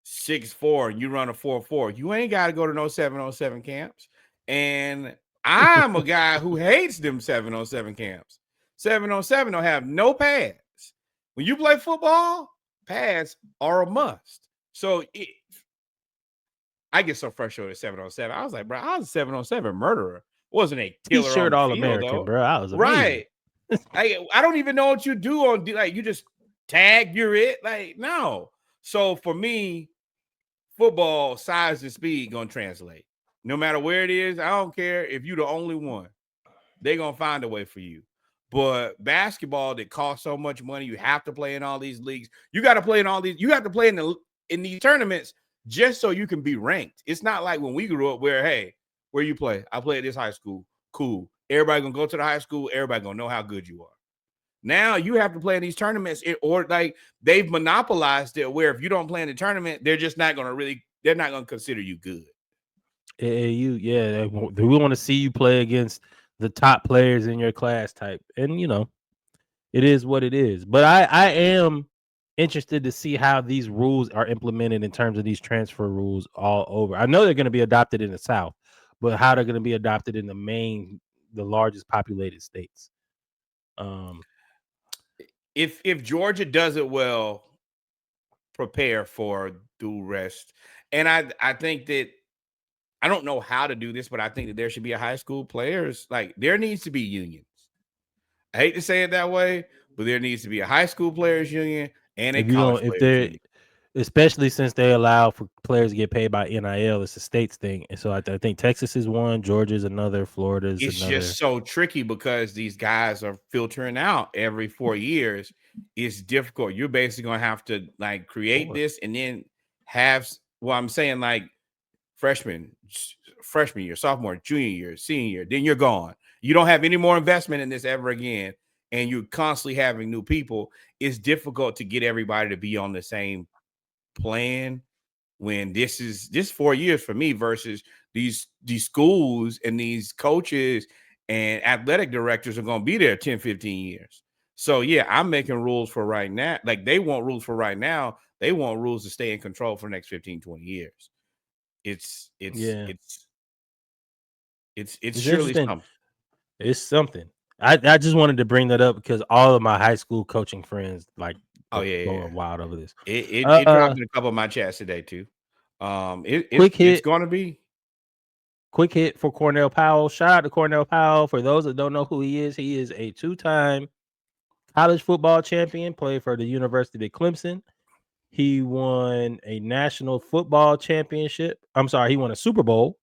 6'4" and you run a 4.4, you ain't got to go to no 7-on-7 camps. And I'm a guy who hates them 7-on-7 camps. 7-on-7 don't have no pads. When you play football, pads are a must. So I get so frustrated at 7-on-7. I was like, bro, I was a 7-on-7 murderer. Wasn't a killer T-shirt on all field, American, though. bro. I was amazing. Right. I don't even know what you do on, like, you just tag, you're it. Like, no. So for me, football, size and speed gonna translate. No matter where it is, I don't care if you're the only one. They're gonna find a way for you. But basketball that costs so much money, you have to play in all these leagues. You got to play in all these. You have to play in these tournaments just so you can be ranked. It's not like when we grew up where, hey, where you play? I play at this high school. Cool. Everybody gonna go to the high school. Everybody gonna know how good you are. Now you have to play in these tournaments, or like they've monopolized it, where if you don't play in the tournament, they're just not gonna they're not gonna consider you good. We want to see you play against the top players in your class type. And, it is what it is. But I am interested to see how these rules are implemented in terms of these transfer rules all over. I know they're going to be adopted in the South, but how they're going to be adopted in the largest populated states. If Georgia does it well, prepare for due rest. And I think that, I don't know how to do this, but I think that there should be a high school players. Like, there needs to be unions. I hate to say it that way, but there needs to be a high school players union and a college players union. Especially since they allow for players to get paid by NIL. It's a states thing. And so I think Texas is one, Georgia's another, Florida's another. It's just so tricky because these guys are filtering out every 4 years. It's difficult. You're basically going to have to like create this and then have, I'm saying, like, freshman year, sophomore, junior year, senior year, then you're gone. You don't have any more investment in this ever again, and you're constantly having new people. It's difficult to get everybody to be on the same plan when this 4 years for me versus these schools and these coaches and athletic directors are going to be there 10, 15 years. So yeah, I'm making rules for right now. Like, they want rules for right now. They want rules to stay in control for the next 15, 20 years. It's surely something. It's something. I just wanted to bring that up because all of my high school coaching friends going wild over this. It dropped in a couple of my chats today too. It's going to be quick hit for Cornell Powell. Shout out to Cornell Powell. For those that don't know who he is a 2-time college football champion. Played for the University of Clemson. He won a national football championship. I'm sorry, he won a Super Bowl,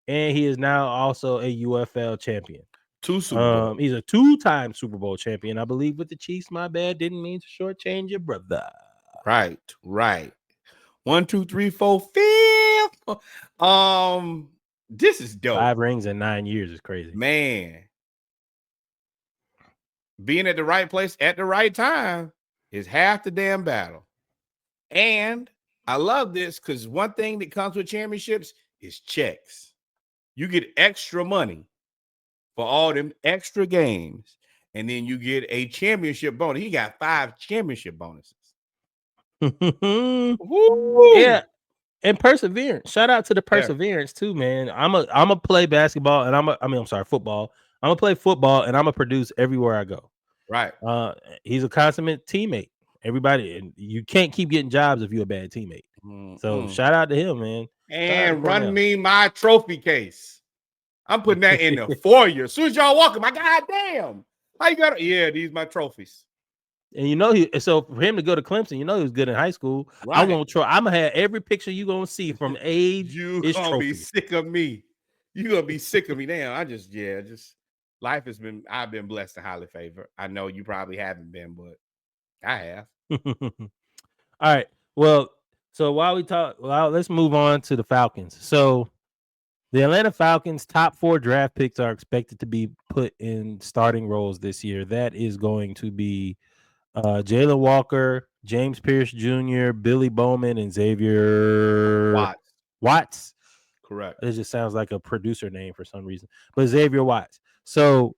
and he is now also a UFL champion. 2 Super Bowls. He's a 2-time Super Bowl champion, I believe, with the Chiefs. My bad, didn't mean to shortchange your brother. Right. 1, 2, 3, 4, 5. This is dope. 5 rings in 9 years is crazy, man. Being at the right place at the right time is half the damn battle. And I love this because one thing that comes with championships is checks. You get extra money for all them extra games, and then you get a championship bonus. He got 5 championship bonuses. Yeah, and perseverance. Shout out to the perseverance too, man. I'm a play basketball, and football. I'm gonna play football and I'm gonna produce everywhere I go. Right. He's a consummate teammate. Everybody, and you can't keep getting jobs if you're a bad teammate. So shout out to him, man. And run me my trophy case. I'm putting that in the foyer. As soon as y'all walk in, my goddamn. How you got? Yeah, these my trophies. And so for him to go to Clemson, he was good in high school. Right. I'm gonna have every picture you gonna see from age. You gonna be sick of me. You gonna be sick of me now. Life has been. I've been blessed and highly favored. I know you probably haven't been, but I have. All right. Well, so while we talk, let's move on to the Falcons. So the Atlanta Falcons' top 4 draft picks are expected to be put in starting roles this year. That is going to be Jalen Walker, James Pierce Jr., Billy Bowman, and Xavier Watts. Correct. It just sounds like a producer name for some reason, but Xavier Watts. So,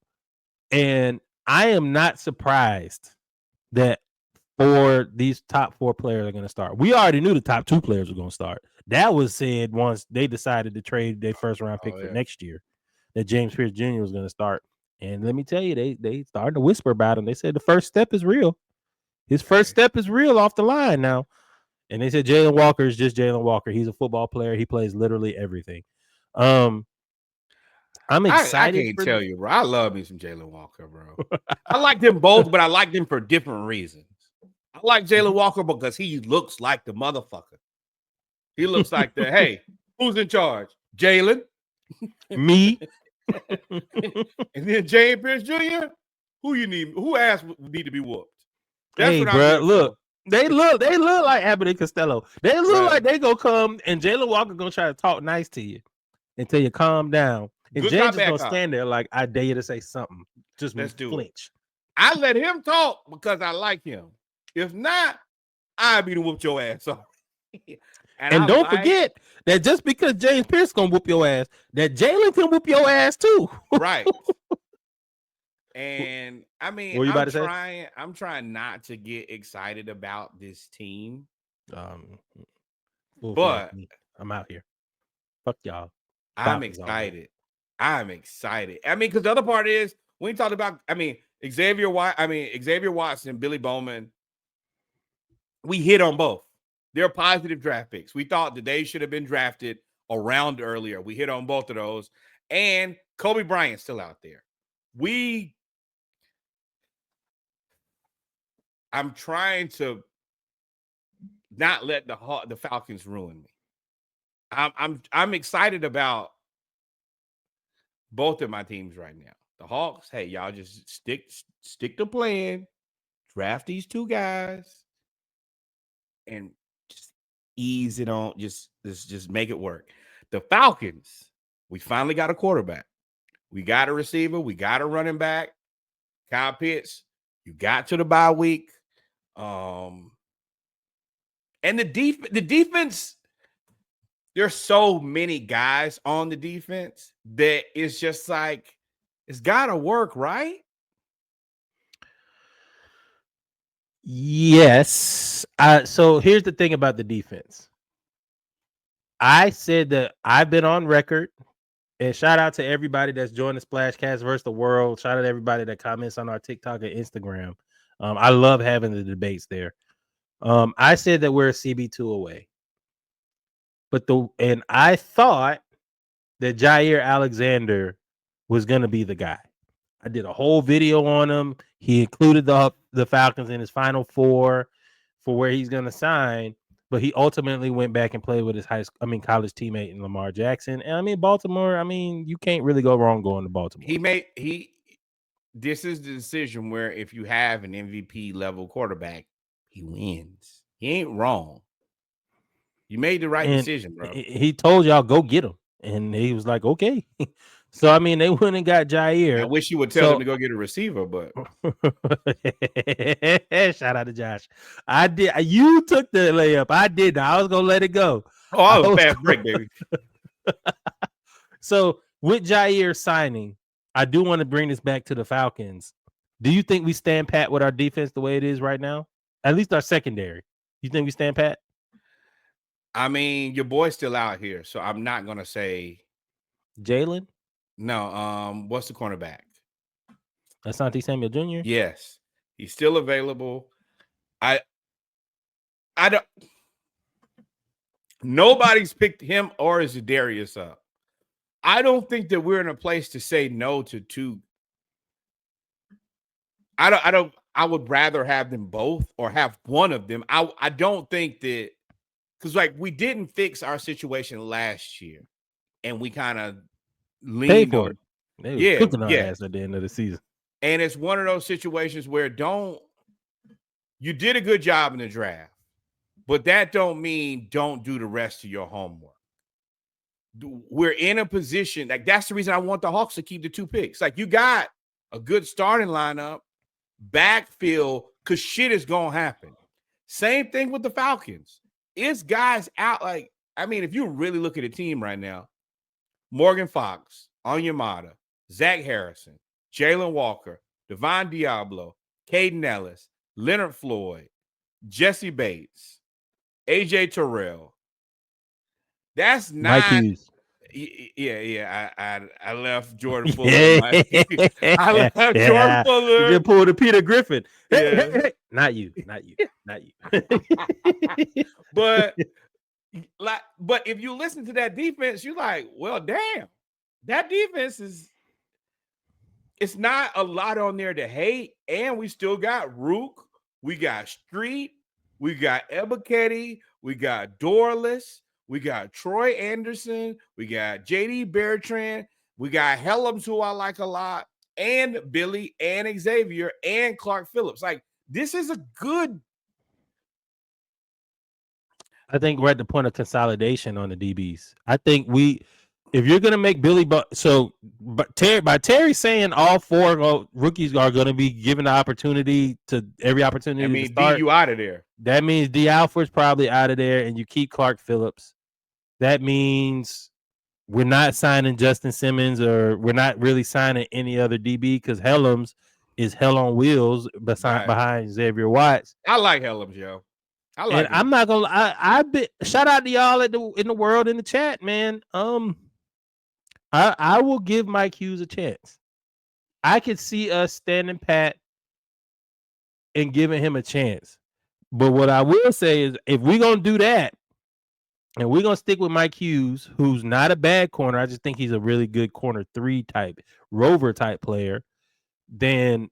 and I am not surprised that these top 4 players are going to start. We already knew the top 2 players were going to start. That was said once they decided to trade their first round pick for next year, that James Pierce Jr. was going to start. And let me tell you, they started to whisper about him. They said the first step is real. His first step is real off the line now. And they said Jalen Walker is just Jalen Walker. He's a football player. He plays literally everything. I'm excited. I can't tell you, bro. I love me some Jalen Walker, bro. I like them both, but I like them for different reasons. I like Jalen Walker because he looks like the motherfucker. He looks like hey, who's in charge? Jalen? Me. And then James Pierce Jr. Who ass need to be whooped? That's what bro, look. They look like Abbott and Costello. They look like they gonna come and Jalen Walker gonna try to talk nice to you until you calm down. And Good James is gonna stand there like, I dare you to say something. Just let's do flinch. I let him talk because I like him. If not, I'll be to whoop your ass off. And don't forget that just because James Pierce gonna whoop your ass, that Jalen can whoop your ass too. Right. And I mean, I'm trying not to get excited about this team. But I'm out here. Fuck y'all. I'm excited. I mean, because the other part is when you talked about, Xavier Watts and Billy Bowman, we hit on both. They're positive draft picks. We thought that they should have been drafted a round earlier. We hit on both of those. And Kobe Bryant's still out there. I'm trying to not let the Falcons ruin me. I'm excited about both of my teams right now. The Hawks, hey, y'all just stick to plan, draft these 2 guys, and just ease it on. Just make it work. The Falcons, we finally got a quarterback. We got a receiver. We got a running back. Kyle Pitts, you got to the bye week. And the defense, there's so many guys on the defense that it's just like, it's got to work, right? Yes. So here's the thing about the defense. I said that I've been on record, and shout out to everybody that's joined the SplashCast versus the world. Shout out to everybody that comments on our TikTok and Instagram. I love having the debates there. I said that we're a CB2 away. And I thought that Jair Alexander was going to be the guy. I did a whole video on him. He included the Falcons in his final 4 for where he's going to sign, but he ultimately went back and played with his college teammate in Lamar Jackson. And Baltimore, you can't really go wrong going to Baltimore. This is the decision where if you have an MVP level quarterback, he wins. He ain't wrong. You made the right decision, bro. He told y'all go get him, and he was like, okay. So they went and got Jair. I wish you would tell him to go get a receiver, but shout out to Josh. I did. You took the layup. I did. I was gonna let it go. Oh, I was fast break, baby. So with Jair signing, I do want to bring this back to the Falcons. Do you think we stand pat with our defense the way it is right now? At least our secondary. You think we stand pat? Your boy's still out here, so I'm not gonna say Jalen. No, what's the cornerback? Asante Samuel Jr.? Yes, he's still available. I don't. Nobody's picked him or Zadarius up. I don't think that we're in a place to say no to two. I would rather have them both or have one of them. I don't think that, because like we didn't fix our situation last year and we kind of leaned for on it. They were cooking our ass at the end of the season. And it's one of those situations where you did a good job in the draft, but that don't mean don't do the rest of your homework. We're in a position, like that's the reason I want the Hawks to keep the 2 picks. Like you got a good starting lineup, backfield, because shit is going to happen. Same thing with the Falcons. It's guys out. Like, I mean, if you really look at the team right now, Morgan Fox, Onyemata, Zach Harrison, Jalen Walker, Devon Diablo, Caden Ellis, Leonard Floyd, Jesse Bates, AJ Terrell. That's not Mike Hughes. Yeah. I left Jordan Fuller. I left Jordan Fuller. You just pulled a Peter Griffin. Yeah. Not you. But if you listen to that defense, you're like, well, damn, that defense it's not a lot on there to hate. And we still got Rook, we got Street, we got Ebiketie, we got Dorless, we got Troy Anderson, we got JD Bertrand, we got Helms, who I like a lot, and Billy and Xavier and Clark Phillips. Like, this is a good. I think we're at the point of consolidation on the DBs. I think if you're going to make Billy, by Terry saying all 4 rookies are going to be given the opportunity to every opportunity. I mean, to start, D, you out of there. That means D Alford's probably out of there, and you keep Clark Phillips. That means we're not signing Justin Simmons, or we're not really signing any other DB, because Helms is hell on wheels behind Xavier Watts. I like Helms, yo. I like him. I'm not gonna. I shout out to y'all in the world in the chat, man. I will give Mike Hughes a chance. I could see us standing pat and giving him a chance. But what I will say is, if we're gonna do that, and we're gonna stick with Mike Hughes, who's not a bad corner, I just think he's a really good corner 3 type, rover type player, then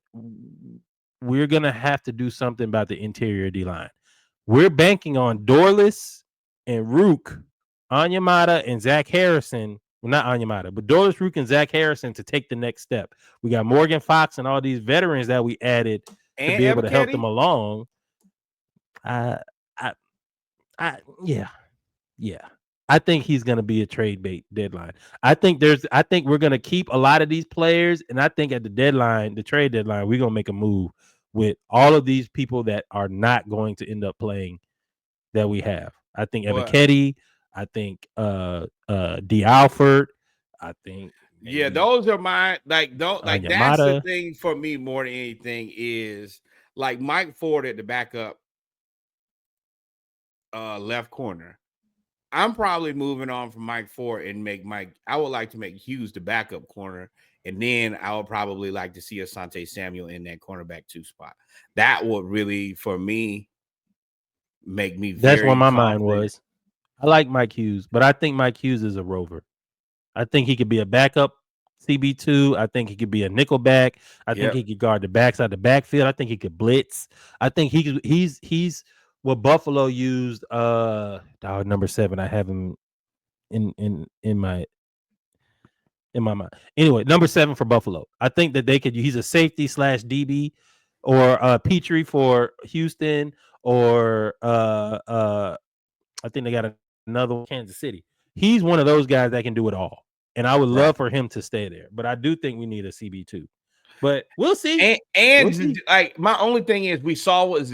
we're gonna have to do something about the interior D line. We're banking on Dorless and Rook, Onyemata and Zach Harrison. Well, not Onyemata, but Dorless, Rook, and Zach Harrison to take the next step. We got Morgan Fox and all these veterans that we added to be able to help them along. Yeah. I think he's going to be a trade bait deadline. I think we're going to keep a lot of these players, and I think at the trade deadline, we're going to make a move with all of these people that are not going to end up playing that we have. I think Ebiketie, I think D Alford, I think those are my that's the thing for me more than anything is like Mike Ford at the backup left corner. I'm probably moving on from Mike Ford and I would like to make Hughes the backup corner. And then I would probably like to see Asante Samuel in that cornerback 2 spot. That would really, for me, make me very That's what my mind confident. was. I like Mike Hughes, but I think Mike Hughes is a rover. I think he could be a backup CB2. I think he could be a nickel back. I think he could guard the backside, the backfield. I think he could blitz. I think he's what Buffalo used. Number 7. I have him in my mind. Anyway, number 7 for Buffalo. I think that he's a safety / DB, or Petrie for Houston, or I think they got another one, Kansas City. He's one of those guys that can do it all. And I would love for him to stay there. But I do think we need a CB2. But we'll see. Like, my only thing is, we saw what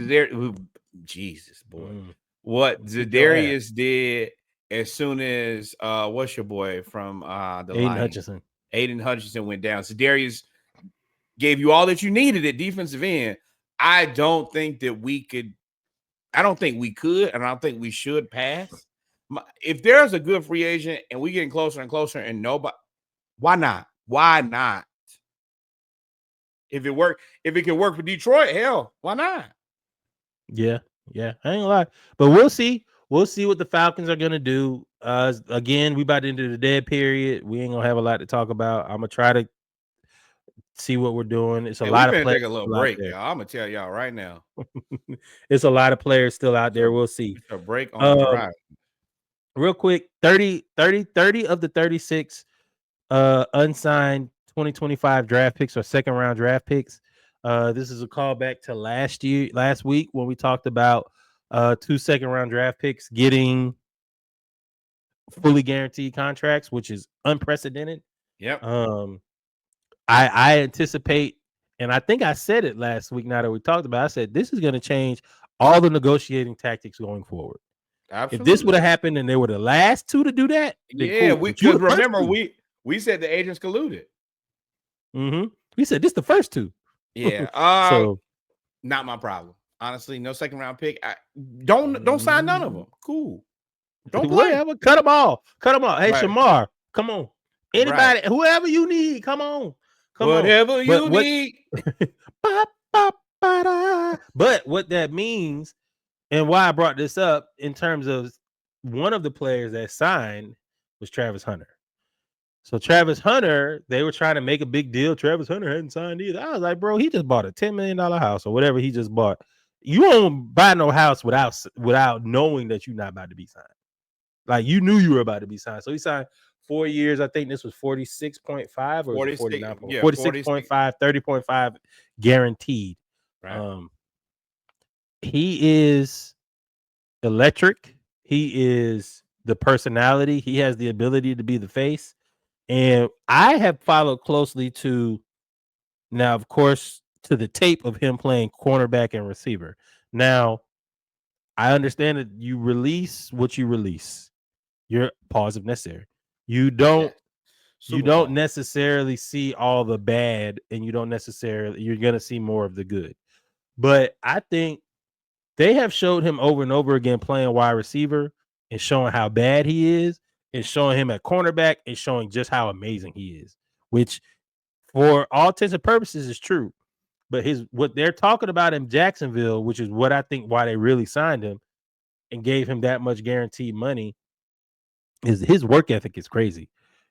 Jesus, boy. What Zadarius did as soon as what's your boy from the Aiden line? Hutchinson. Aiden Hutchinson went down. Zadarius gave you all that you needed at defensive end. I don't think we could, and I don't think we should pass. If there's a good free agent and we getting closer and closer and nobody, why not? Why not? If it can work for Detroit, hell, why not? Yeah. I ain't gonna lie. But we'll see. We'll see what the Falcons are gonna do. Again, we about into the dead period. We ain't gonna have a lot to talk about. I'm gonna try to see what we're doing. It's a lot of players. Take a little break, y'all. I'm gonna tell y'all right now. It's a lot of players still out there. We'll see. It's a break on the horizon. Real quick, 30 of the 36 unsigned 2025 draft picks or second round draft picks. This is a callback to last week when we talked about 2 second round draft picks getting fully guaranteed contracts, which is unprecedented. Yep. I anticipate, and I think I said it last week. Now that we talked about it, I said this is going to change all the negotiating tactics going forward. Absolutely. If this would have happened and they were the last 2 to do that, yeah, cool. Remember we said the agents colluded. We said this the first 2. Yeah. So not my problem. Honestly, no second round pick. Don't sign none of them. Cool. Don't play. Whatever. Cut them all. Hey, right. Shamar, come on. Anybody, whoever you need, come on. Whatever you need. But what that means, and why I brought this up in terms of one of the players that signed was Travis Hunter. So Travis Hunter, they were trying to make a big deal. Travis Hunter hadn't signed either. I was like, bro, he just bought a $10 million house or whatever he just bought. You don't buy no house without knowing that you're not about to be signed. Like you knew you were about to be signed. So he signed 4 years. I think this was 46.5 or 49. Yeah, 46.5, 30.5 guaranteed. Right. He is electric. He is the personality. He has the ability to be the face. And I have followed closely to now, of course, to the tape of him playing cornerback and receiver. Now, I understand that you release what you release. Your pause if necessary. You don't necessarily see all the bad, and you're gonna see more of the good. But I think they have showed him over and over again playing wide receiver and showing how bad he is, and showing him at cornerback and showing just how amazing he is, which for all intents and purposes is true. But what they're talking about in Jacksonville, which is what I think why they really signed him and gave him that much guaranteed money, is his work ethic is crazy.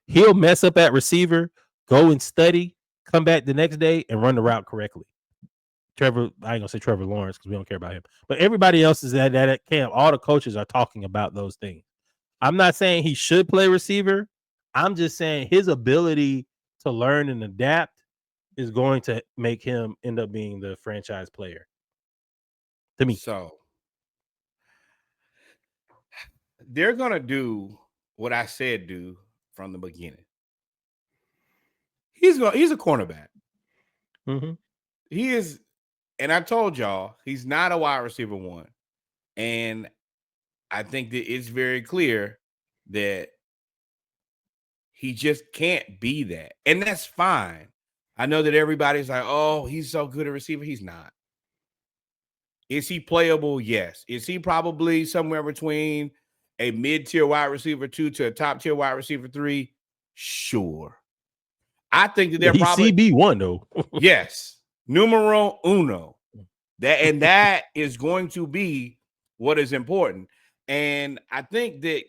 He'll mess up at receiver, go and study, come back the next day and run the route correctly. I ain't gonna say Trevor Lawrence because we don't care about him, but everybody else is at camp. All the coaches are talking about those things. I'm not saying he should play receiver. I'm just saying his ability to learn and adapt is going to make him end up being the franchise player. To me. So they're gonna do what I said do from the beginning. He's a cornerback. Mm-hmm. He is, and I told y'all he's not a wide receiver 1. And I think that it's very clear that he just can't be that. And that's fine. I know that everybody's like, oh, he's so good at receiver. He's not. Is he playable? Yes. Is he probably somewhere between a mid-tier wide receiver 2 to a top-tier wide receiver 3? Sure. I think that they're probably CB1 though. Yes. Numero uno. That is going to be what is important. And I think that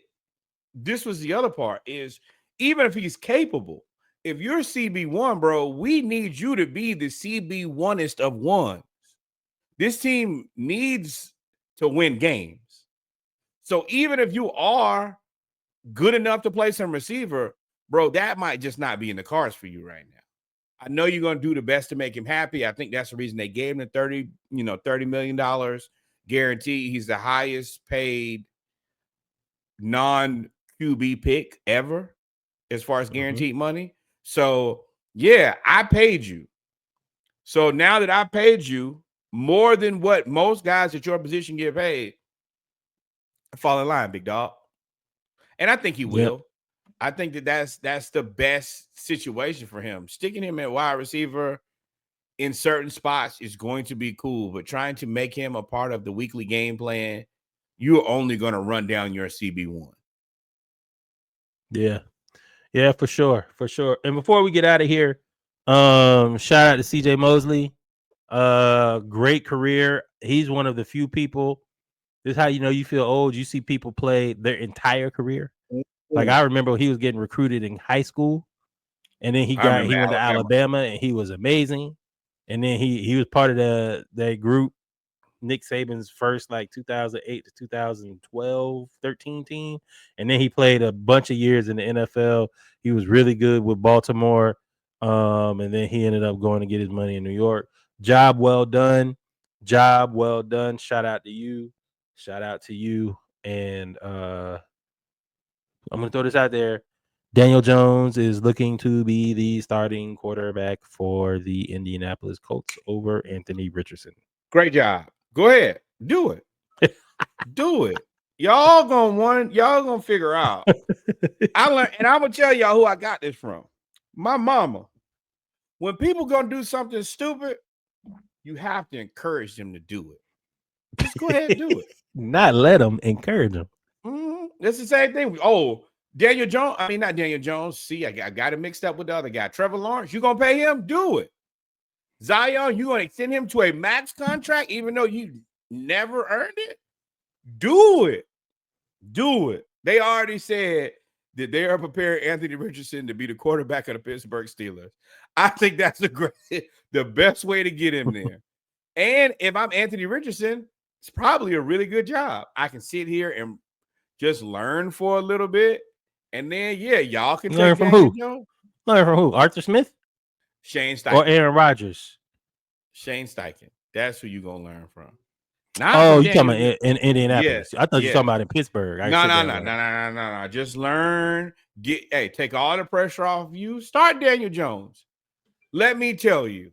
this was the other part is even if he's capable, if you're CB1, bro, we need you to be the CB1est of ones. This team needs to win games. So even if you are good enough to play some receiver, bro, that might just not be in the cards for you right now. I know you're going to do the best to make him happy. I think that's the reason they gave him the $30 million guarantee. He's the highest paid non-QB pick ever as far as guaranteed money. So, yeah, I paid you. So now that I paid you more than what most guys at your position get paid, fall in line, big dog. And I think he will. Yep. I think that's the best situation for him. Sticking him at wide receiver in certain spots is going to be cool, but trying to make him a part of the weekly game plan, you're only going to run down your CB1. Yeah, for sure. And before we get out of here, Shout out to CJ Mosley. Great career. He's one of the few people. This is how you know you feel old. You see people play their entire career. Like I remember he was getting recruited in high school, and then he went to Alabama, and he was amazing. And then he was part of that group, Nick Saban's first like 2008 to 2012, 13 team. And then he played a bunch of years in the NFL. He was really good with Baltimore. And then he ended up going to get his money in New York. Job well done. Job well done. Shout out to you. Shout out to you. And I'm gonna throw this out there. Daniel Jones is looking to be the starting quarterback for the Indianapolis Colts over Anthony Richardson. Great job. Go ahead. Do it. Do it. Y'all gonna figure out. I learned, and I'm gonna tell y'all who I got this from. My mama. When people gonna do something stupid, you have to encourage them to do it. Just go ahead and do it. Not let them, encourage them. It's the same thing. Oh, Daniel Jones. I mean, not Daniel Jones. See, I got it mixed up with the other guy. Trevor Lawrence. You gonna pay him? Do it. Zion, you gonna extend him to a max contract, even though you never earned it? Do it. Do it. They already said that they are preparing Anthony Richardson to be the quarterback of the Pittsburgh Steelers. I think that's the best way to get him there. And if I'm Anthony Richardson, it's probably a really good job. I can sit here and just learn for a little bit. And then, y'all can learn from who? Learn from who? Arthur Smith? Shane Steichen. Or Aaron Rodgers? Shane Steichen. That's who you're going to learn from. You talking about in Indianapolis? Yes, I thought you were talking about in Pittsburgh. No. Just learn. Take all the pressure off you. Start Daniel Jones. Let me tell you.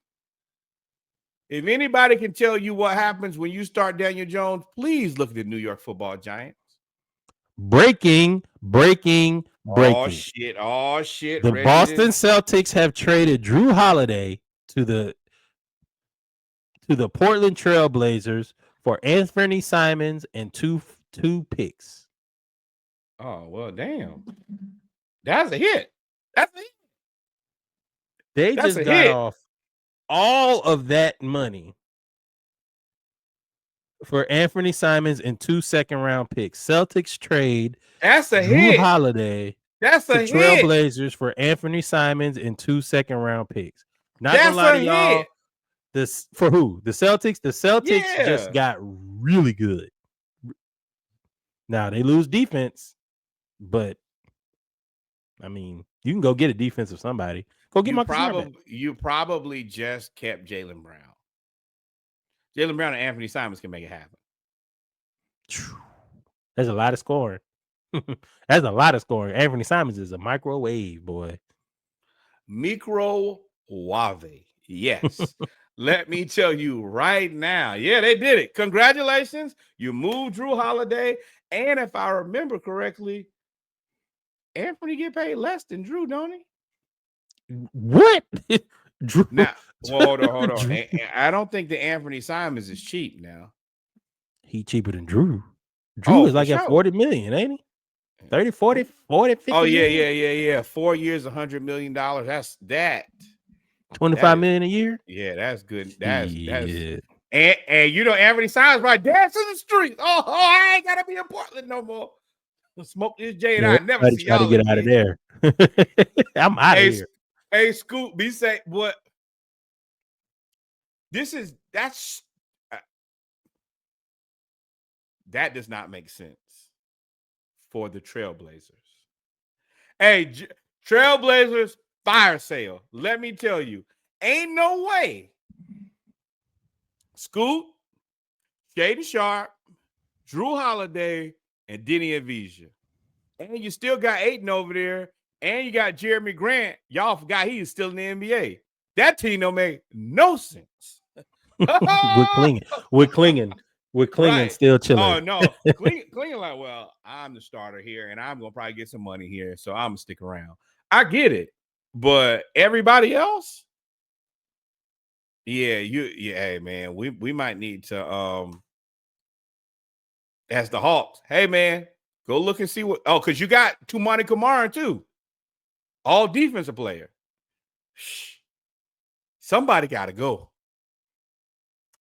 If anybody can tell you what happens when you start Daniel Jones, please look at the New York Football Giants. Breaking. Oh, shit. The Boston Celtics have traded Drew Holiday to the Portland Trail Blazers for Anthony Simons and two picks. Oh, well, damn. That's a hit. They just got off all of that money for Anthony Simons and 2 second-round picks. Celtics trade Drew Holiday to Trailblazers for Anthony Simons and 2 second-round picks. Not gonna lie to y'all. This for who? The Celtics? The Celtics just got really good. Now they lose defense, but I mean, you can go get a defense of somebody. Go get you probably just kept Jaylen Brown. Jaylen Brown and Anthony Simons can make it happen. There's a lot of scoring. That's a lot of scoring. Anthony Simons is a microwave, boy. Microwave. Yes. Let me tell you right now. Yeah, they did it. Congratulations. You moved Drew Holiday. And if I remember correctly, Anthony get paid less than Drew, don't he? What? Drew? Now, hold on. I don't think the Anthony Simons is cheap now. He cheaper than Drew. Drew is like at 40 million, ain't he? 30, 40, 50. Oh, yeah. 4 years, $100 million. That's that. 25 million a year. Yeah, that's good. That's and you know, Anthony Simons right dance in the streets. Oh, I ain't gotta be in Portland no more. Smoke this J and I never see y'all. Try to get out of there. I'm out of here. Hey, Scoop, be say what? That does not make sense for the Trailblazers. Hey, Trailblazers fire sale. Let me tell you, ain't no way. Scoop, Shaden Sharp, Drew Holiday, and Denny Avdija. And you still got Ayton over there, and you got Jeremy Grant. Y'all forgot he is still in the NBA. That team don't make no sense. We're clinging. Right. Still chilling. Oh, no. Clinging like, well, I'm the starter here, and I'm going to probably get some money here, so I'm going to stick around. I get it. But everybody else? Hey, man, we might need to ask the Hawks. Hey, man, go look and see what. Oh, because you got Tumani Kamara, too. All defensive player. Somebody got to go.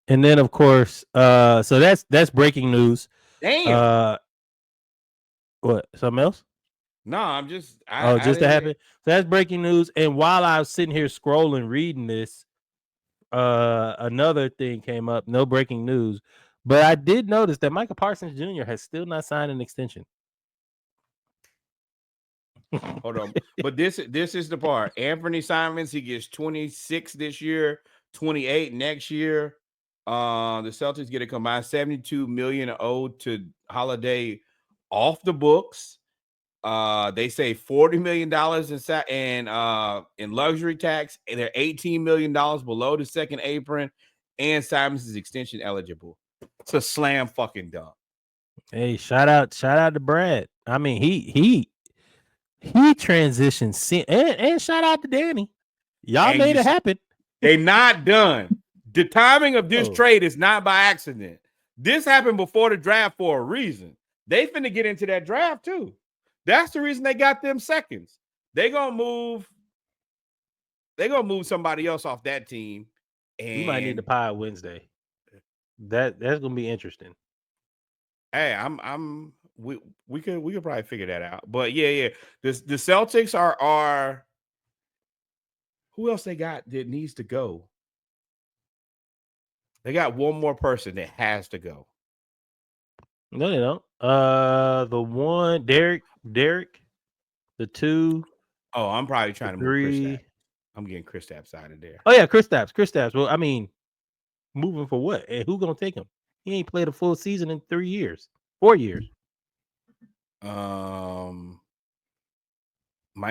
And then, of course, so that's breaking news. Damn. What? Something else? No, I'm just. Just to happen. So that's breaking news. And while I was sitting here scrolling, reading this, another thing came up. No breaking news, but I did notice that Michael Parsons Jr. has still not signed an extension. Hold on, but this is the part. Anthony Simons, he gets 26 this year, 28 next year. The Celtics get a combined $72 million owed to Holiday off the books. They say $40 million in luxury tax, and they're $18 million below the second apron, and Simons is extension eligible. It's a slam fucking dunk. Hey, shout out to Brad. I mean, he transitioned, and shout out to Danny. Y'all made it happen. They not done. The timing of this trade is not by accident. This happened before the draft for a reason. They finna get into that draft too. That's the reason they got them seconds. They gonna move somebody else off that team. And we might need to pie Wednesday. That's gonna be interesting. Hey, we could probably figure that out. But yeah. The Celtics are who else they got that needs to go? They got one more person that has to go. No, they don't. The one, Derek, the two. Oh, I'm probably trying to move Kristaps. I'm getting Kristaps out of there. Oh yeah, Kristaps. Well, I mean, moving for what? And who gonna take him? He ain't played a full season in 4 years. My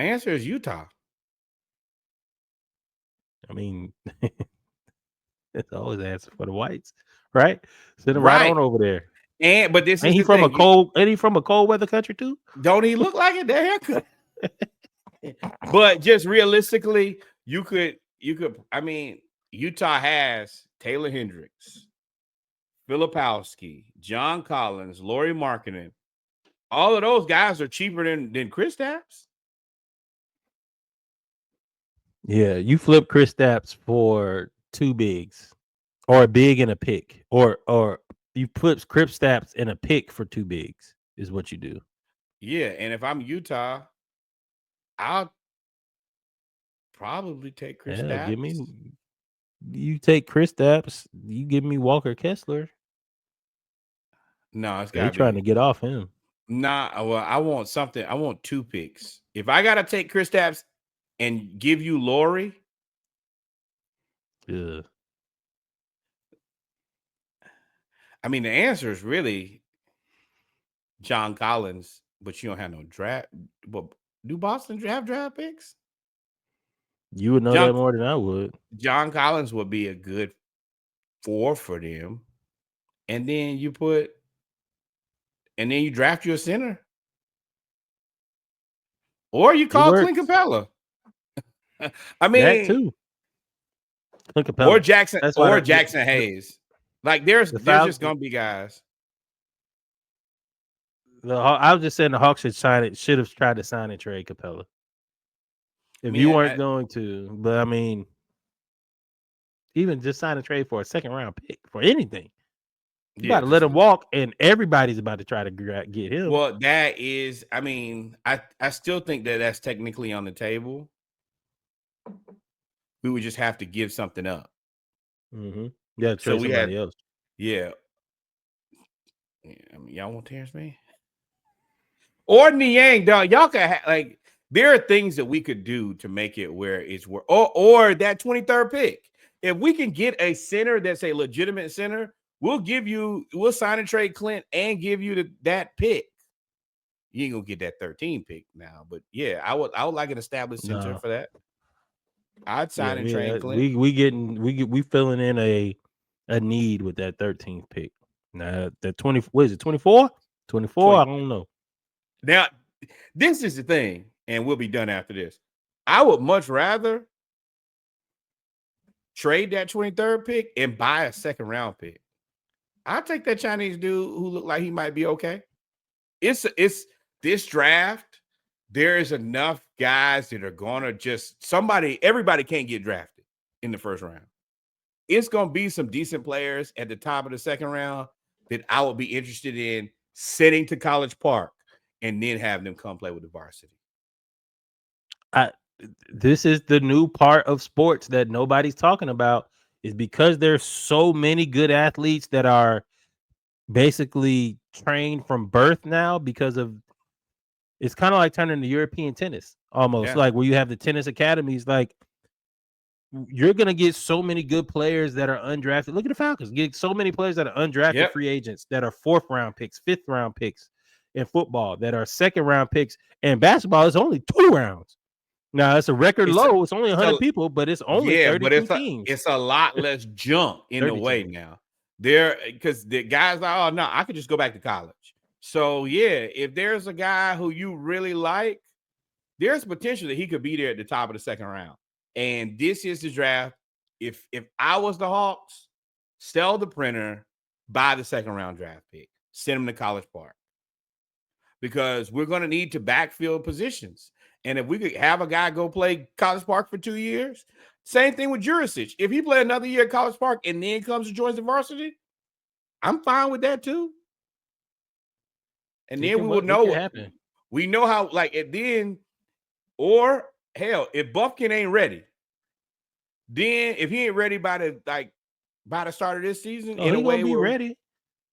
answer is Utah. I mean, it's always the answer for the whites, right? Send him right on over there. But this ain't is he from thing. Ain't he from a cold weather country too? Don't he look like it? That haircut. But just realistically, you could. I mean, Utah has Taylor Hendricks, Filipowski, John Collins, Lauri Markkanen. All of those guys are cheaper than Kristaps. Yeah, you flip Kristaps for 2 bigs, or a big and a pick, or you flip Kristaps and a pick for 2 bigs is what you do. Yeah, and if I'm Utah, I'll probably take Kristaps. You take Kristaps, you give me Walker Kessler. No, it's got to be trying to get off him. Nah, well, I want something. I want 2 picks. If I gotta take Kristaps and give you Lauri, yeah. I mean, the answer is really John Collins, but you don't have no draft. But do Boston have draft picks? You would know that more than I would. John Collins would be a good 4 for them. And then you draft you a center. Or you call Clint Capella. I mean, that too. Clint Capella. Or Jackson Hayes. Like there's just gonna be guys. I was just saying the Hawks should have tried to sign and trade Capella. If you weren't going to, but I mean, even just sign a trade for a second round pick for anything. You got to let him walk, and everybody's about to try to get him. Well, that is, I mean, I still think that's technically on the table. We would just have to give something up. Mm-hmm. Yeah, trade somebody else. Yeah. I mean, y'all want Terrence Mann? Or Niang, dog. Y'all can there are things that we could do to make it where it's worth, or that 23rd pick. If we can get a center that's a legitimate center, we'll sign and trade Clint and give you that pick. You ain't gonna get that 13 pick now, but yeah, I would like an established center for that. I'd sign and trade Clint. We filling in a need with that 13th pick. Now that 20, what is it, 24? 24? I don't know. Now, this is the thing, and we'll be done after this. I would much rather trade that 23rd pick and buy a second round pick. I'll take that Chinese dude who looked like he might be okay. It's this draft. There is enough guys that are gonna everybody can't get drafted. in the first round. It's going to be some decent players at the top of the second round that I would be interested in sending to College Park and then having them come play with the varsity. This is the new part of sports that nobody's talking about, is because there's so many good athletes that are basically trained from birth now, because of, it's kind of like turning to European tennis almost, like where you have the tennis academies. Like, you're going to get so many good players that are undrafted. Look at the Falcons. Get so many players that are undrafted free agents that are 4th round picks, 5th round picks in football, that are 2nd round picks. And basketball is only 2 rounds. Now, it's a record low. It's only 100 people, but it's only 32 teams. It's a lot less jump in the way now. Because the guys are, no, I could just go back to college. So, yeah, if there's a guy who you really like, there's potential that he could be there at the top of the second round. And this is the draft. If I was the Hawks, sell the printer, buy the second round draft pick, send him to College Park. Because we're going to need to backfill positions. And if we could have a guy go play College Park for 2 years, same thing with Jurisic. If he play another year at College Park and then comes and joins the varsity, I'm fine with that too. And then we will know what happened. We know how, like, and then, or hell, if Buffkin ain't ready, then if he ain't ready by the start of this season, he's gonna be ready.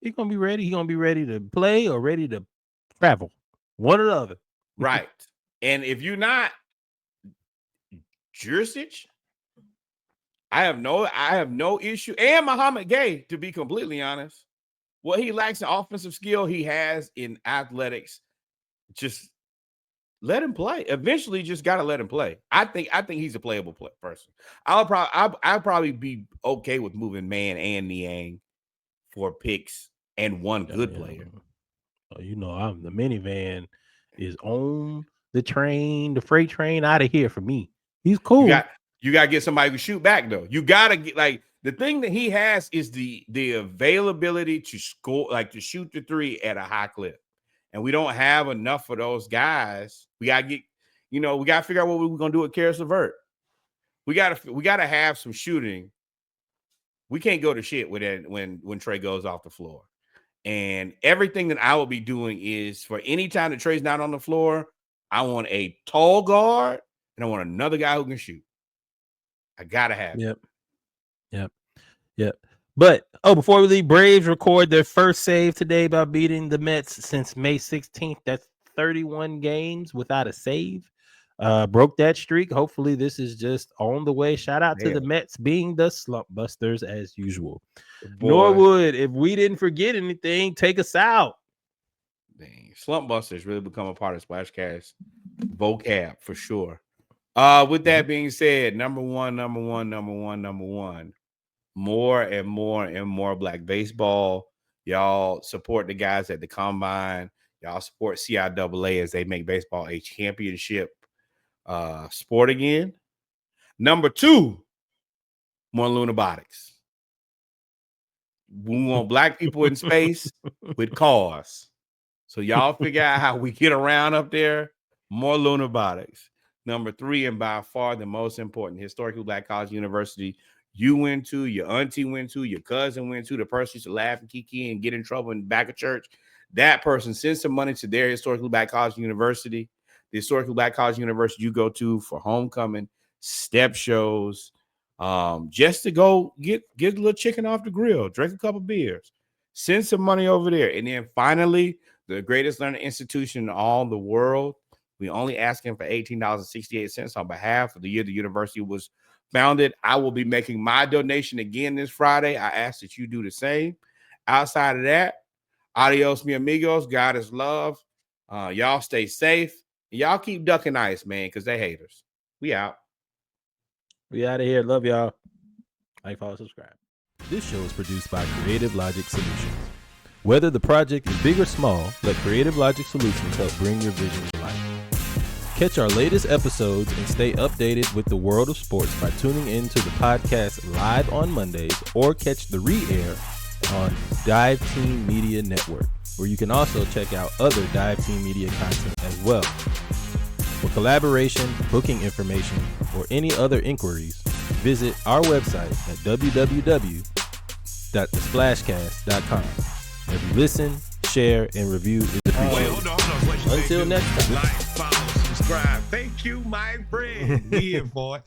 He's gonna be ready. He's gonna be ready to play or ready to travel. One or the other. Right. And if you're not Jurisic, I have no issue. And Muhammad Gay, to be completely honest, what he lacks in offensive skill, he has in athletics. Just let him play. Eventually, just gotta let him play. I think he's a playable person. I'll probably be okay with moving Man and Niang for picks and one good player. Oh, you know, the minivan is on the train, the freight train out of here for me. He's cool. You got to get somebody who shoot back, though. You got to get, like, the thing that he has is the availability to score, like to shoot the three at a high clip. And we don't have enough of those guys. We got to get, we got to figure out what we're going to do with Khris Middleton. We got to have some shooting. We can't go to shit with it when Trey goes off the floor. And everything that I will be doing is, for any time that Trey's not on the floor, I want a tall guard and I want another guy who can shoot. I gotta have it. Yep. But before we leave, Braves record their first save today by beating the Mets since May 16th. That's 31 games without a save. Broke that streak. Hopefully this is just on the way. Shout out to the Mets being the slump busters as usual. Norwood, if we didn't forget anything, take us out. Dang, slump busters really become a part of SplashCast vocab for sure. With that being said, number one, more and more Black baseball. Y'all support the guys at the Combine. Y'all support CIAA as they make baseball a championship sport again. Number two, more Lunabotics. We want Black people in space with cars. So y'all figure out how we get around up there. More Lunabotics. Number three, and by far the most important, historically Black college university you went to, your auntie went to, your cousin went to, the person used to laugh and kiki and get in trouble in the back of church. That person sends some money to their historically Black college university. The historically Black college university you go to for homecoming, step shows, just to go get a little chicken off the grill, drink a couple beers, send some money over there. And then finally, the greatest learning institution in all the world. We only asking for $18.68 on behalf of the year the university was founded. I will be making my donation again this Friday. I ask that you do the same. Outside of that, adios, mi amigos. God is love. Y'all stay safe. Y'all keep ducking ice, man, because they haters. We out. We out of here. Love y'all. Like, follow, subscribe. This show is produced by Creative Logic Solutions. Whether the project is big or small, let Creative Logic Solutions help bring your vision to life. Catch our latest episodes and stay updated with the world of sports by tuning into the podcast live on Mondays, or catch the re-air on Dive Team Media Network, where you can also check out other Dive Team Media content as well. For collaboration, booking information, or any other inquiries, visit our website at www.thesplashcast.com. Every listen, share, and review is appreciated. Wait, Until next time. Like, follow, subscribe. Thank you, my friend. Here for it.